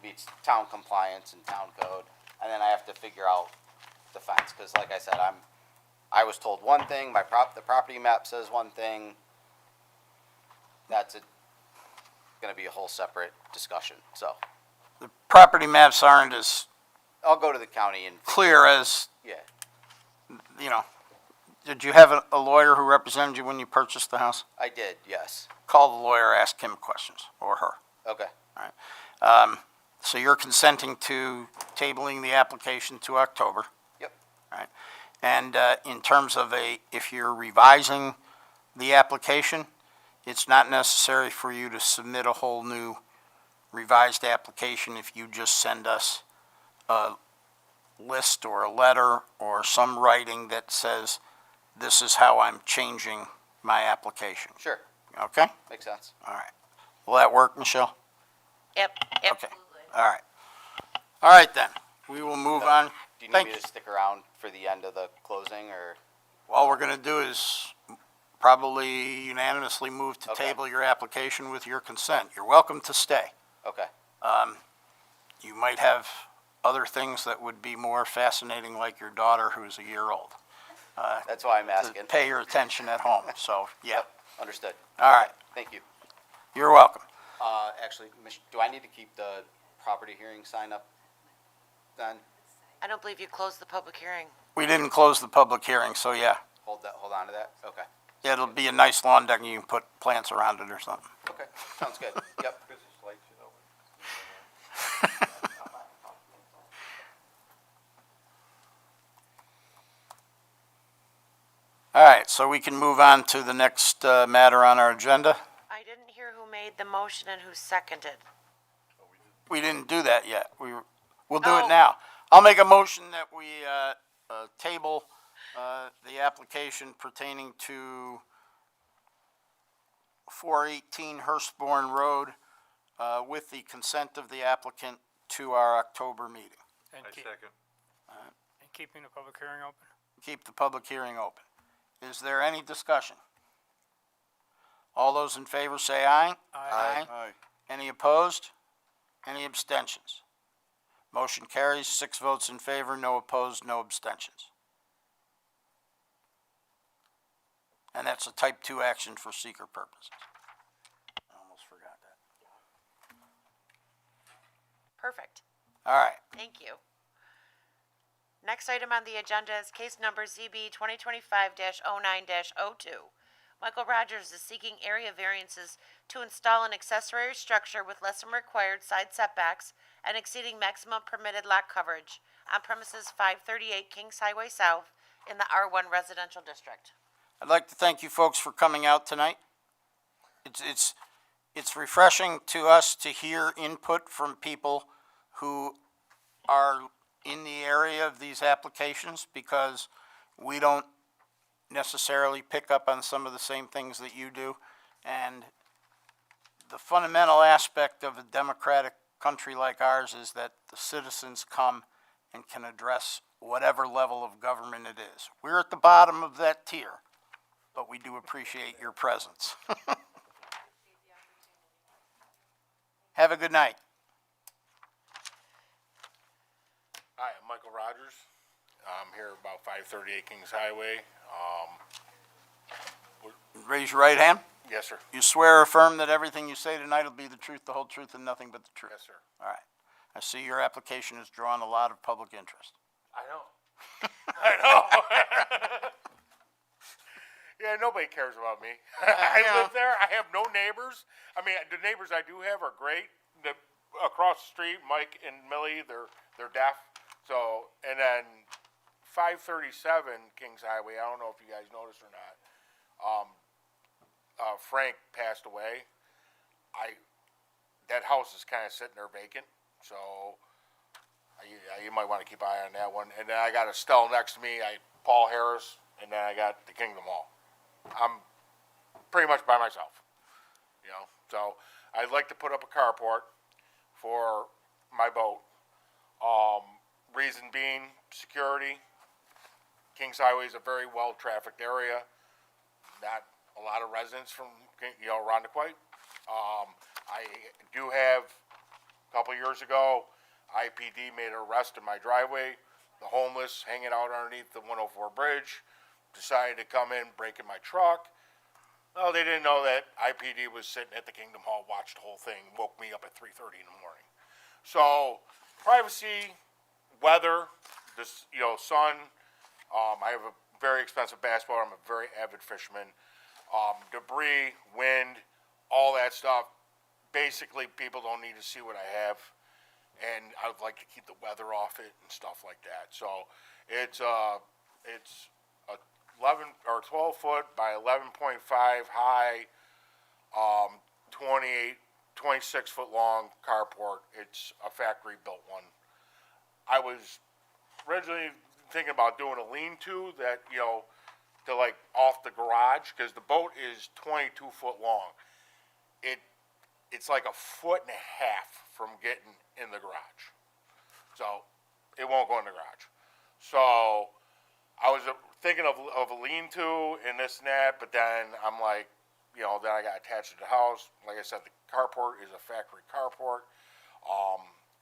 meets town compliance and town code, and then I have to figure out the fence, because like I said, I was told one thing, the property map says one thing. That's gonna be a whole separate discussion, so The property maps aren't as I'll go to the county and, clear as yeah, you know, did you have a lawyer who represented you when you purchased the house? I did, yes. Call the lawyer, ask him questions, or her. Okay, So you're consenting to tabling the application to October, yep, right? And in terms of if you're revising the application, it's not necessary for you to submit a whole new revised application if you just send us a list or a letter or some writing that says, this is how I'm changing my application. sure, Okay? makes sense. All right. Will that work, Michelle? Yep, yep. Okay. All right. All right, then. We will move on. Do you need Thank me you. to stick around for the end of the closing, or? All we're going to do is probably unanimously move to Okay. table your application with your consent. You're welcome to stay. Okay, You might have other things that would be more fascinating, like your daughter who's a year old. that's why I'm To asking. pay your attention at home. So, yeah. Yep, understood. All right. Thank you. You're welcome. Actually, do I need to keep the property hearing sign up then? I don't believe you closed the public hearing. We didn't close the public hearing, so yeah. Hold on to that? Okay, Yeah, it'll be a nice lawn deck, and you can put plants around it or something. okay, sounds good, yep. Christmas lights, you know. All right, so we can move on to the next matter on our agenda. I didn't hear who made the motion and who seconded. We didn't do that yet. We'll do Oh. it now. I'll make a motion that we table the application pertaining to 418 Hurstbourne Road with the consent of the applicant to our October meeting. And I second. keeping the public hearing open. Keep the public hearing open. Is there any discussion? All those in favor say aye. Aye. Any opposed? Any abstentions? Motion carries, 6 votes in favor, no opposed, no abstentions. And that's a type 2 action for seeker purposes. I almost forgot that. Perfect. All right, Thank you. Next item on the agenda is case number ZB 2025-09-02. Michael Rogers is seeking area variances to install an accessory structure with less than required side setbacks and exceeding maximum permitted lot coverage on premises 538 Kings Highway South in the R1 Residential District. I'd like to thank you folks for coming out tonight. It's refreshing to us to hear input from people who are in the area of these applications, because we don't necessarily pick up on some of the same things that you do. And the fundamental aspect of a democratic country like ours is that the citizens come and can address whatever level of government it is. We're at the bottom of that tier, but we do appreciate your presence. Have a good night. Hi, I'm Michael Rogers. I'm here about 538 Kings Highway. Raise your right hand. Yes, sir. You swear or affirm that everything you say tonight will be the truth, the whole truth, and nothing but the truth? Yes, sir. All right. I see your application has drawn a lot of public interest. I know. I know. Yeah, nobody cares about me. I live there. I have no neighbors. I mean, the neighbors I do have are great. Across the street, Mike and Millie, they're deaf. So, and then 537 Kings Highway, I don't know if you guys noticed or not. Frank passed away. That house is kind of sitting there vacant, so you might want to keep an eye on that one. And then I got Estelle next to me, Paul Harris, and then I got the Kingdom Hall. I'm pretty much by myself, you know. So I'd like to put up a carport for my boat. Reason being, security. Kings Highway is a very well-trafficked area. Not a lot of residents from, Rondequoit. I do have, a couple years ago, IPD made an arrest in my driveway. The homeless hanging out underneath the 104 bridge decided to come in, break in my truck. Well, they didn't know that IPD was sitting at the Kingdom Hall, watched the whole thing, woke me up at 3:30 in the morning. So, privacy, weather, this, sun. I have a very expensive bass boat. I'm a very avid fisherman. Debris, wind, all that stuff. Basically, people don't need to see what I have, and I would like to keep the weather off it and stuff like that. So it's a 11 or 12 foot by 11.5 high, 26 foot long carport. It's a factory built one. I was originally thinking about doing a lean-to that, you know, to like off the garage, because the boat is 22 foot long. It's like a foot and a half from getting in the garage. So it won't go in the garage. So I was thinking of a lean-to and this and that, but then I'm like, you know, then I got attached to the house. Like I said, the carport is a factory carport.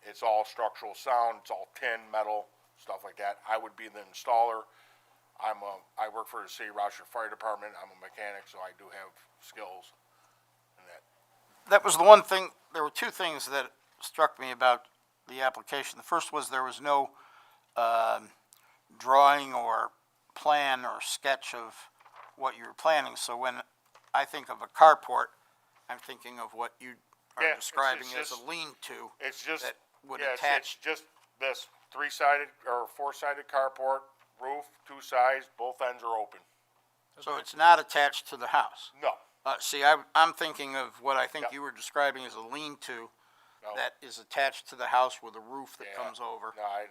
It's all structural sound. It's all tin, metal, stuff like that. I would be the installer. I work for the City of Rochester Fire Department. I'm a mechanic, so I do have skills in that. That was the one thing, there were two things that struck me about the application. The first was there was no drawing or plan or sketch of what you were planning. So when I think of a carport, I'm thinking of what you are Yeah, describing it's as just- a lean-to. It's just, that would yeah, attach. it's just this three-sided or four-sided carport, roof, two sides, both ends are open. So it's not attached to the house. No, See, I'm thinking of what I think Yep. you were describing as a lean-to no. that is attached to the house with a roof that Yeah. comes over. No, I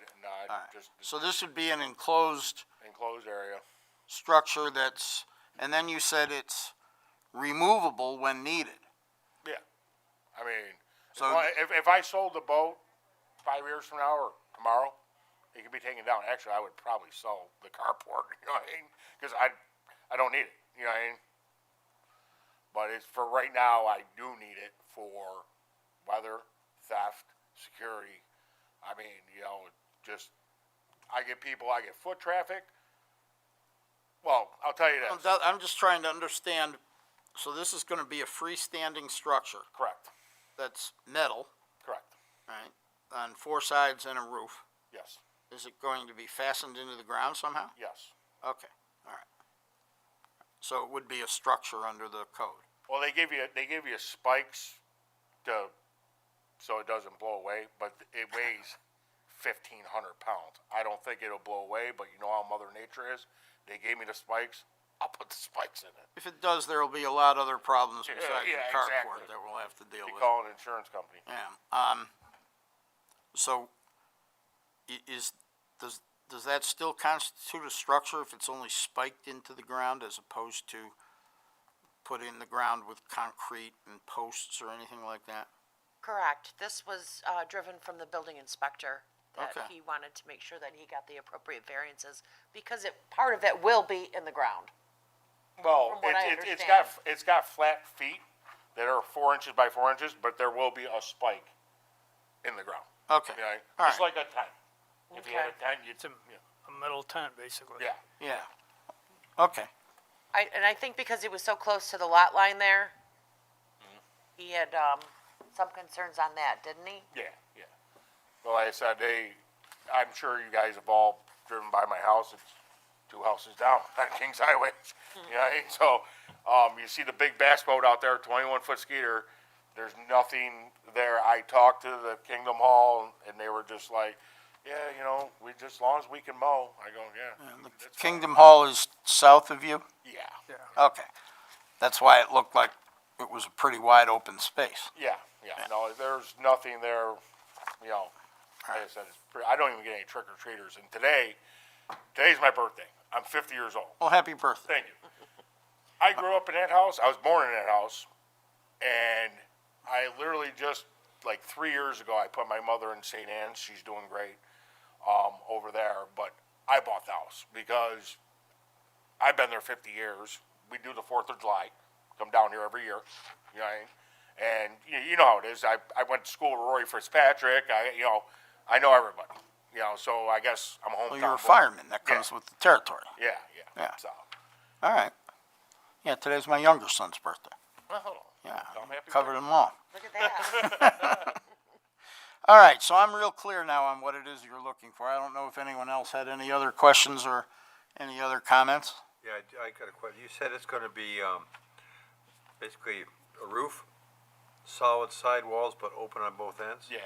All right. just So this would be an enclosed enclosed area. structure that's, and then you said it's removable when needed. Yeah. I mean, So- if I sold the boat 5 years from now or tomorrow, it could be taken down. Actually, I would probably sell the carport, you know what I mean? Because I don't need it, you know what I mean? But it's for right now, I do need it for weather, theft, security. I mean, you know, just, I get foot traffic. Well, I'll tell you this. I'm just trying to understand, so this is gonna be a freestanding structure Correct, that's metal, correct, right, on four sides and a roof. yes, Is it going to be fastened into the ground somehow? yes. Okay, all right. So it would be a structure under the code. Well, they give you spikes so it doesn't blow away, but it weighs 1,500 pounds. I don't think it'll blow away, but you know how Mother Nature is. They gave me the spikes. I'll put the spikes in it. If it does, there'll be a lot other problems Yeah, besides yeah, the carport exactly. that we'll have to deal You with. call an insurance company. Yeah, so, does that still constitute a structure if it's only spiked into the ground as opposed to put in the ground with concrete and posts or anything like that? Correct. This was driven from the building inspector, that Okay. he wanted to make sure that he got the appropriate variances, because part of it will be in the ground. Well, From what I it's got flat feet that are 4 inches by 4 inches, but there will be a spike in the ground. Okay, You know, all just right, like a tent. If you had a Okay. tent, you'd, It's a metal tent, basically. yeah. yeah, okay. And I think because he was so close to the lot line there, he had some concerns on that, didn't he? Yeah, yeah. Well, like I said, I'm sure you guys have all driven by my house. It's 2 houses down on Kings Highway. You know, so, you see the big bass boat out there, 21-foot skeeter. There's nothing there. I talked to the Kingdom Hall and they were just like, yeah, you know, as long as we can mow. I go, yeah. that's fine." Kingdom Hall is south of you? Yeah, Okay, that's why it looked like it was a pretty wide open space. yeah. No, there's nothing there, you know. Like I said, I don't even get any trick-or-treaters. And today's my birthday. I'm 50 years old. Well, happy birthday. Thank you. I grew up in that house. I was born in that house. And I literally just, like 3 years ago, I put my mother in St. Anne's. She's doing great over there. But I bought the house because I've been there 50 years. We do the 4th of July. Come down here every year. You know what I mean? And you know how it is. I went to school with Roy Fitzpatrick. I know everybody. You know, so I guess I'm a hometown Well, you're a boy. fireman, that comes with the territory. Yeah. Yeah. So, All right. Yeah, today's my younger son's birthday. well, hold on. Yeah, I'm happy covered in lawn. Look at that. All right, so I'm real clear now on what it is you're looking for. I don't know if anyone else had any other questions or Any other comments? Yeah, I got a question. You said it's gonna be, basically a roof, solid sidewalls, but open on both ends? Yeah,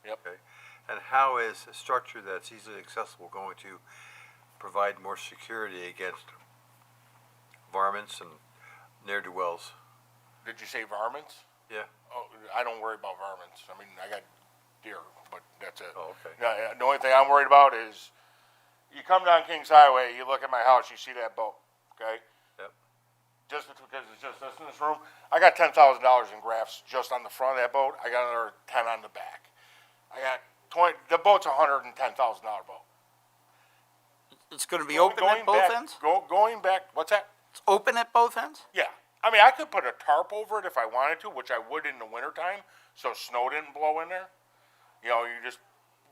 yep. Okay. And how is a structure that's easily accessible going to provide more security against varmints and ne'er-do-wells? Did you say varmints? Yeah? Oh, I don't worry about varmints. I mean, I got deer, but that's it. Oh, okay. Yeah, the only thing I'm worried about is, you come down Kings Highway, you look at my house, you see that boat, okay? Yep. Just because it's just us in this room, I got $10,000 in grafts just on the front of that boat. I got another 10 on the back. I got 20. The boat's a $110,000 boat. It's gonna be open at both ends? Going back. What's that? It's open at both ends? Yeah. I mean, I could put a tarp over it if I wanted to, which I would in the wintertime, so snow didn't blow in there. You know, you just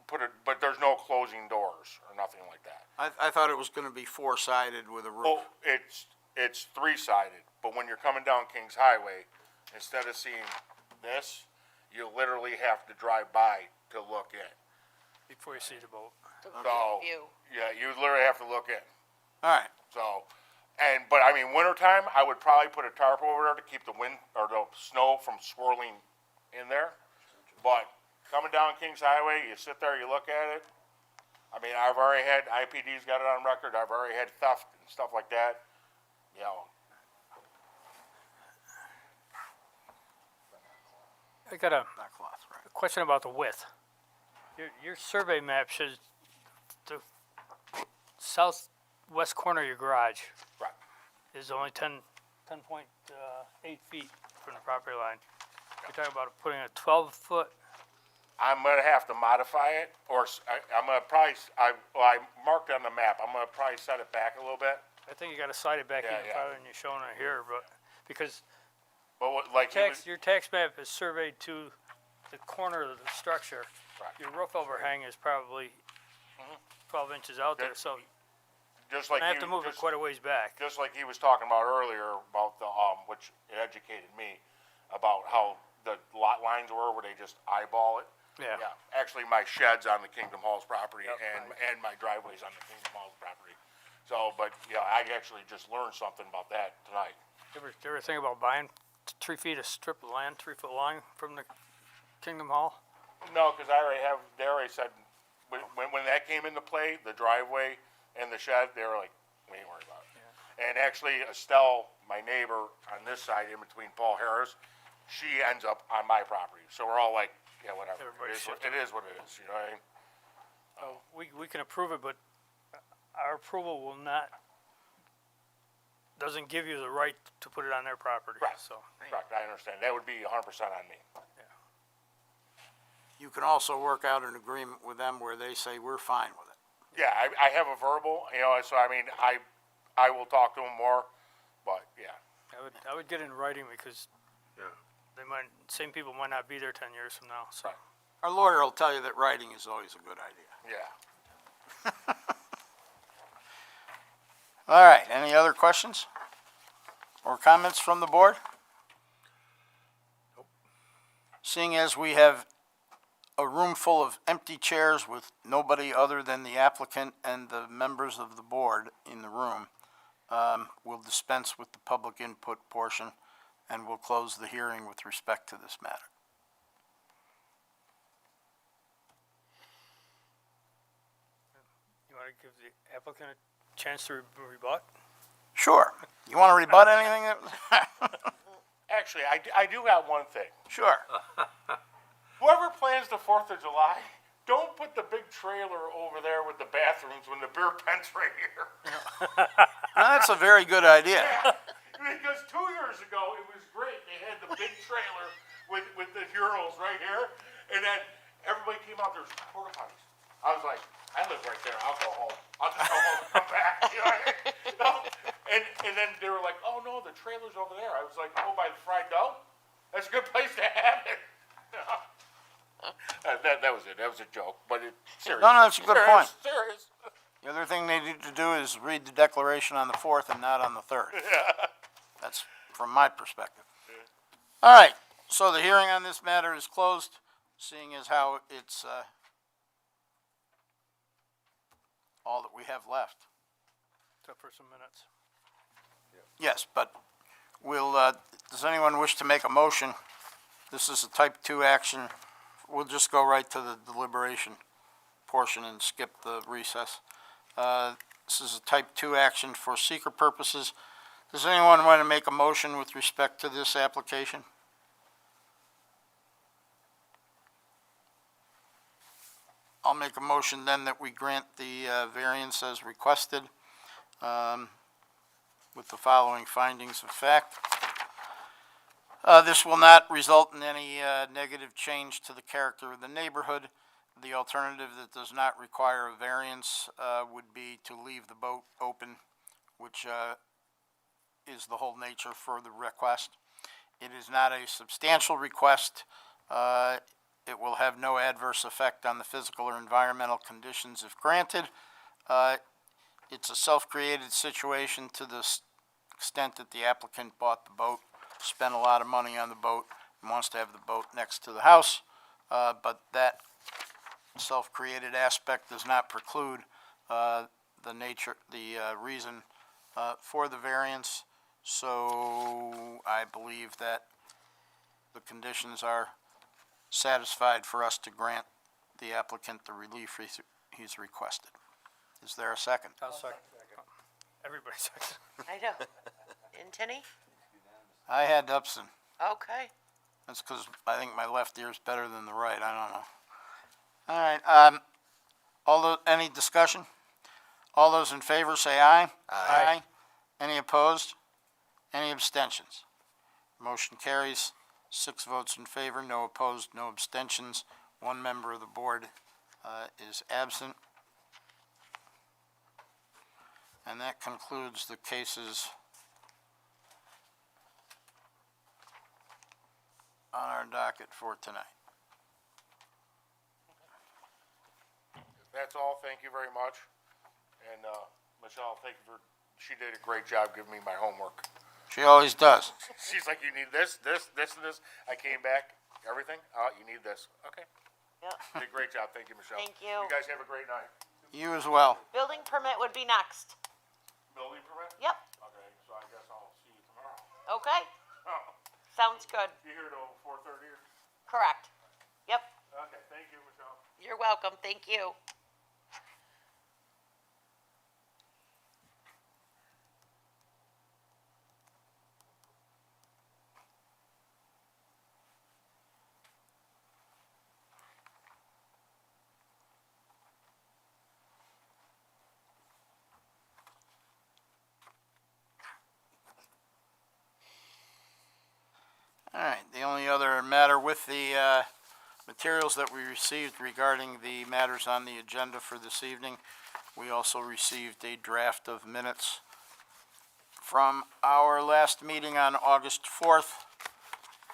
put it, but there's no closing doors or nothing like that. I thought it was gonna be four-sided with a roof. Oh, it's three-sided, but when you're coming down Kings Highway, instead of seeing this, you literally have to drive by to look in. Before you see the boat. So, View. yeah, you literally have to look in. All right, So, but I mean, wintertime, I would probably put a tarp over there to keep the wind or the snow from swirling in there. But coming down Kings Highway, you sit there, you look at it. I mean, I've already had, IPD's got it on record, I've already had theft and stuff like that. You know, I got a not cloth, right. question about the width. Your survey map shows the southwest corner of your garage right. is only 10.8 feet from the property line. You're talking about putting a 12-foot, I'm gonna have to modify it, or I'm gonna probably, I marked on the map, I'm gonna probably set it back a little bit. I think you gotta slide it back Yeah, even yeah. farther than you're showing it here, but, because But like he was, your tax map is surveyed to the corner of the structure. Right. Your roof overhang is probably 12 inches out there, so just I like have to move it quite a ways back. just like he was talking about earlier about the, which educated me about how the lot lines were where they just eyeball it. Yeah. Yeah, actually my shed's on the Kingdom Halls property Yep. and my driveway's on the Kingdom Halls property. So, but yeah, I actually just learned something about that tonight. You ever think about buying 3 feet of strip of land, 3 foot line from the Kingdom Hall? No, cause they already said, when that came into play, the driveway and the shed, they were like, we ain't worried about it. And actually Estelle, my neighbor on this side in between Paul Harris, she ends up on my property. So we're all like, yeah, whatever. Everybody's It is what it is, you know what I mean? We can approve it, but our approval will not, doesn't give you the right to put it on their property, Right. so. Correct, I understand. That would be 100% on me. You can also work out an agreement with them where they say, we're fine with it. Yeah, I have a verbal, you know, so I mean, I will talk to them more, but yeah. I would get in writing because Yeah. same people might not be there 10 years from now, so. Right. Our lawyer will tell you that writing is always a good idea. Yeah. All right, any other questions or comments from the board? Seeing as we have a room full of empty chairs with nobody other than the applicant and the members of the board in the room, we'll dispense with the public input portion and we'll close the hearing with respect to this matter. You want to give the applicant a chance to rebut? Sure. You want to rebut anything? Actually, I do have one thing. Sure. Whoever plans the 4th of July, don't put the big trailer over there with the bathrooms when the beer pent's right here. That's a very good idea. Because 2 years ago, it was great. They had the big trailer with the urinals right here, and then everybody came out, there's porta potties. I was like, I live right there. I'll go home. I'll just go home and come back. You know? And then they were like, oh no, the trailer's over there. I was like, oh, by the fried dough? That's a good place to have it. That was it. That was a joke, but it's serious. No, that's a good point. Serious. The other thing they need to do is read the declaration on the 4th and not on the 3rd. That's from my perspective. All right, so the hearing on this matter is closed, seeing as how it's, all that we have left. Except for some minutes. Yes, but we'll, does anyone wish to make a motion? This is a type 2 action. We'll just go right to the deliberation portion and skip the recess. This is a type 2 action for seeker purposes. Does anyone want to make a motion with respect to this application? I'll make a motion then that we grant the variance as requested with the following findings of fact. This will not result in any negative change to the character of the neighborhood. The alternative that does not require a variance would be to leave the boat open, which is the whole nature for the request. It is not a substantial request. It will have no adverse effect on the physical or environmental conditions if granted. It's a self-created situation to the extent that the applicant bought the boat, spent a lot of money on the boat, and wants to have the boat next to the house. But that self-created aspect does not preclude the reason for the variance. So I believe that the conditions are satisfied for us to grant the applicant the relief he's requested. Is there a second? I'll second. Everybody second. I know. And Tinny? I had Upson. Okay. That's because I think my left ear is better than the right. I don't know. All right. Any discussion? All those in favor say aye. Aye. Any opposed? Any abstentions? Motion carries. 6 votes in favor, no opposed, no abstentions. 1 member of the board is absent. And that concludes the cases on our docket for tonight. That's all. Thank you very much. And, Michelle, thank you she did a great job giving me my homework. She always does. She's like, you need this, this, this, and this. I came back, everything. You need this. Okay. Yep. Did a great job. Thank you, Michelle. Thank you. You guys have a great night. You as well. Building permit would be next. Building permit? Yep. Okay, so I guess I'll see you tomorrow. Okay. Sounds good. You here till 4:30 or? Correct. Yep. Okay, thank you, Michelle. You're welcome. Thank you. All right, the only other matter with the materials that we received regarding the matters on the agenda for this evening, we also received a draft of minutes from our last meeting on August 4th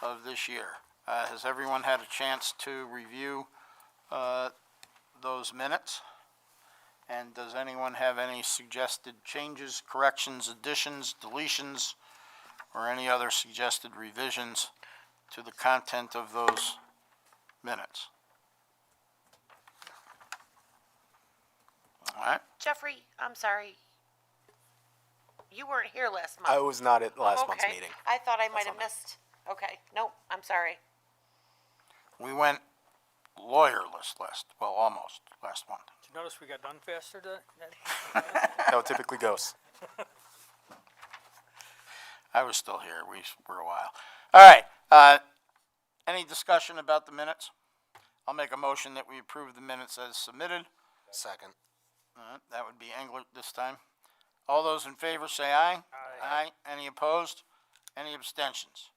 of this year. Has everyone had a chance to review those minutes? And does anyone have any suggested changes, corrections, additions, deletions, or any other suggested revisions to the content of those minutes? All right, Jeffrey, I'm sorry. You weren't here last month. I was not at last month's Okay. meeting. I thought I might have missed. Okay. Nope. I'm sorry. we went lawyerless almost last month. Did you notice we got done faster than? How it typically goes. I was still here, we were a while. All right, any discussion about the minutes? I'll make a motion that we approve the minutes as submitted. Second. That would be Englert this time. All those in favor say aye. Aye. Any opposed? Any abstentions?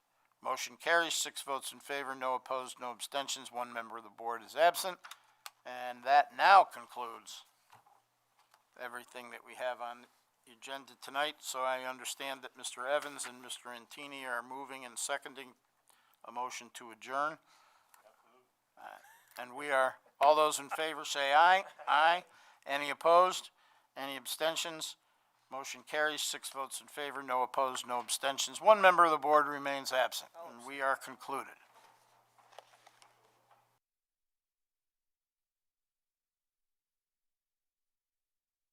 Motion carries, 6 votes in favor, no opposed, no abstentions. 1 member of the board is absent. And that now concludes everything that we have on the agenda tonight. So I understand that Mr. Evans and Mr. Antini are moving and seconding a motion to adjourn. And we are, all those in favor say aye. Aye. Any opposed? Any abstentions? Motion carries, 6 votes in favor, no opposed, no abstentions. 1 member of the board remains absent, and we are concluded.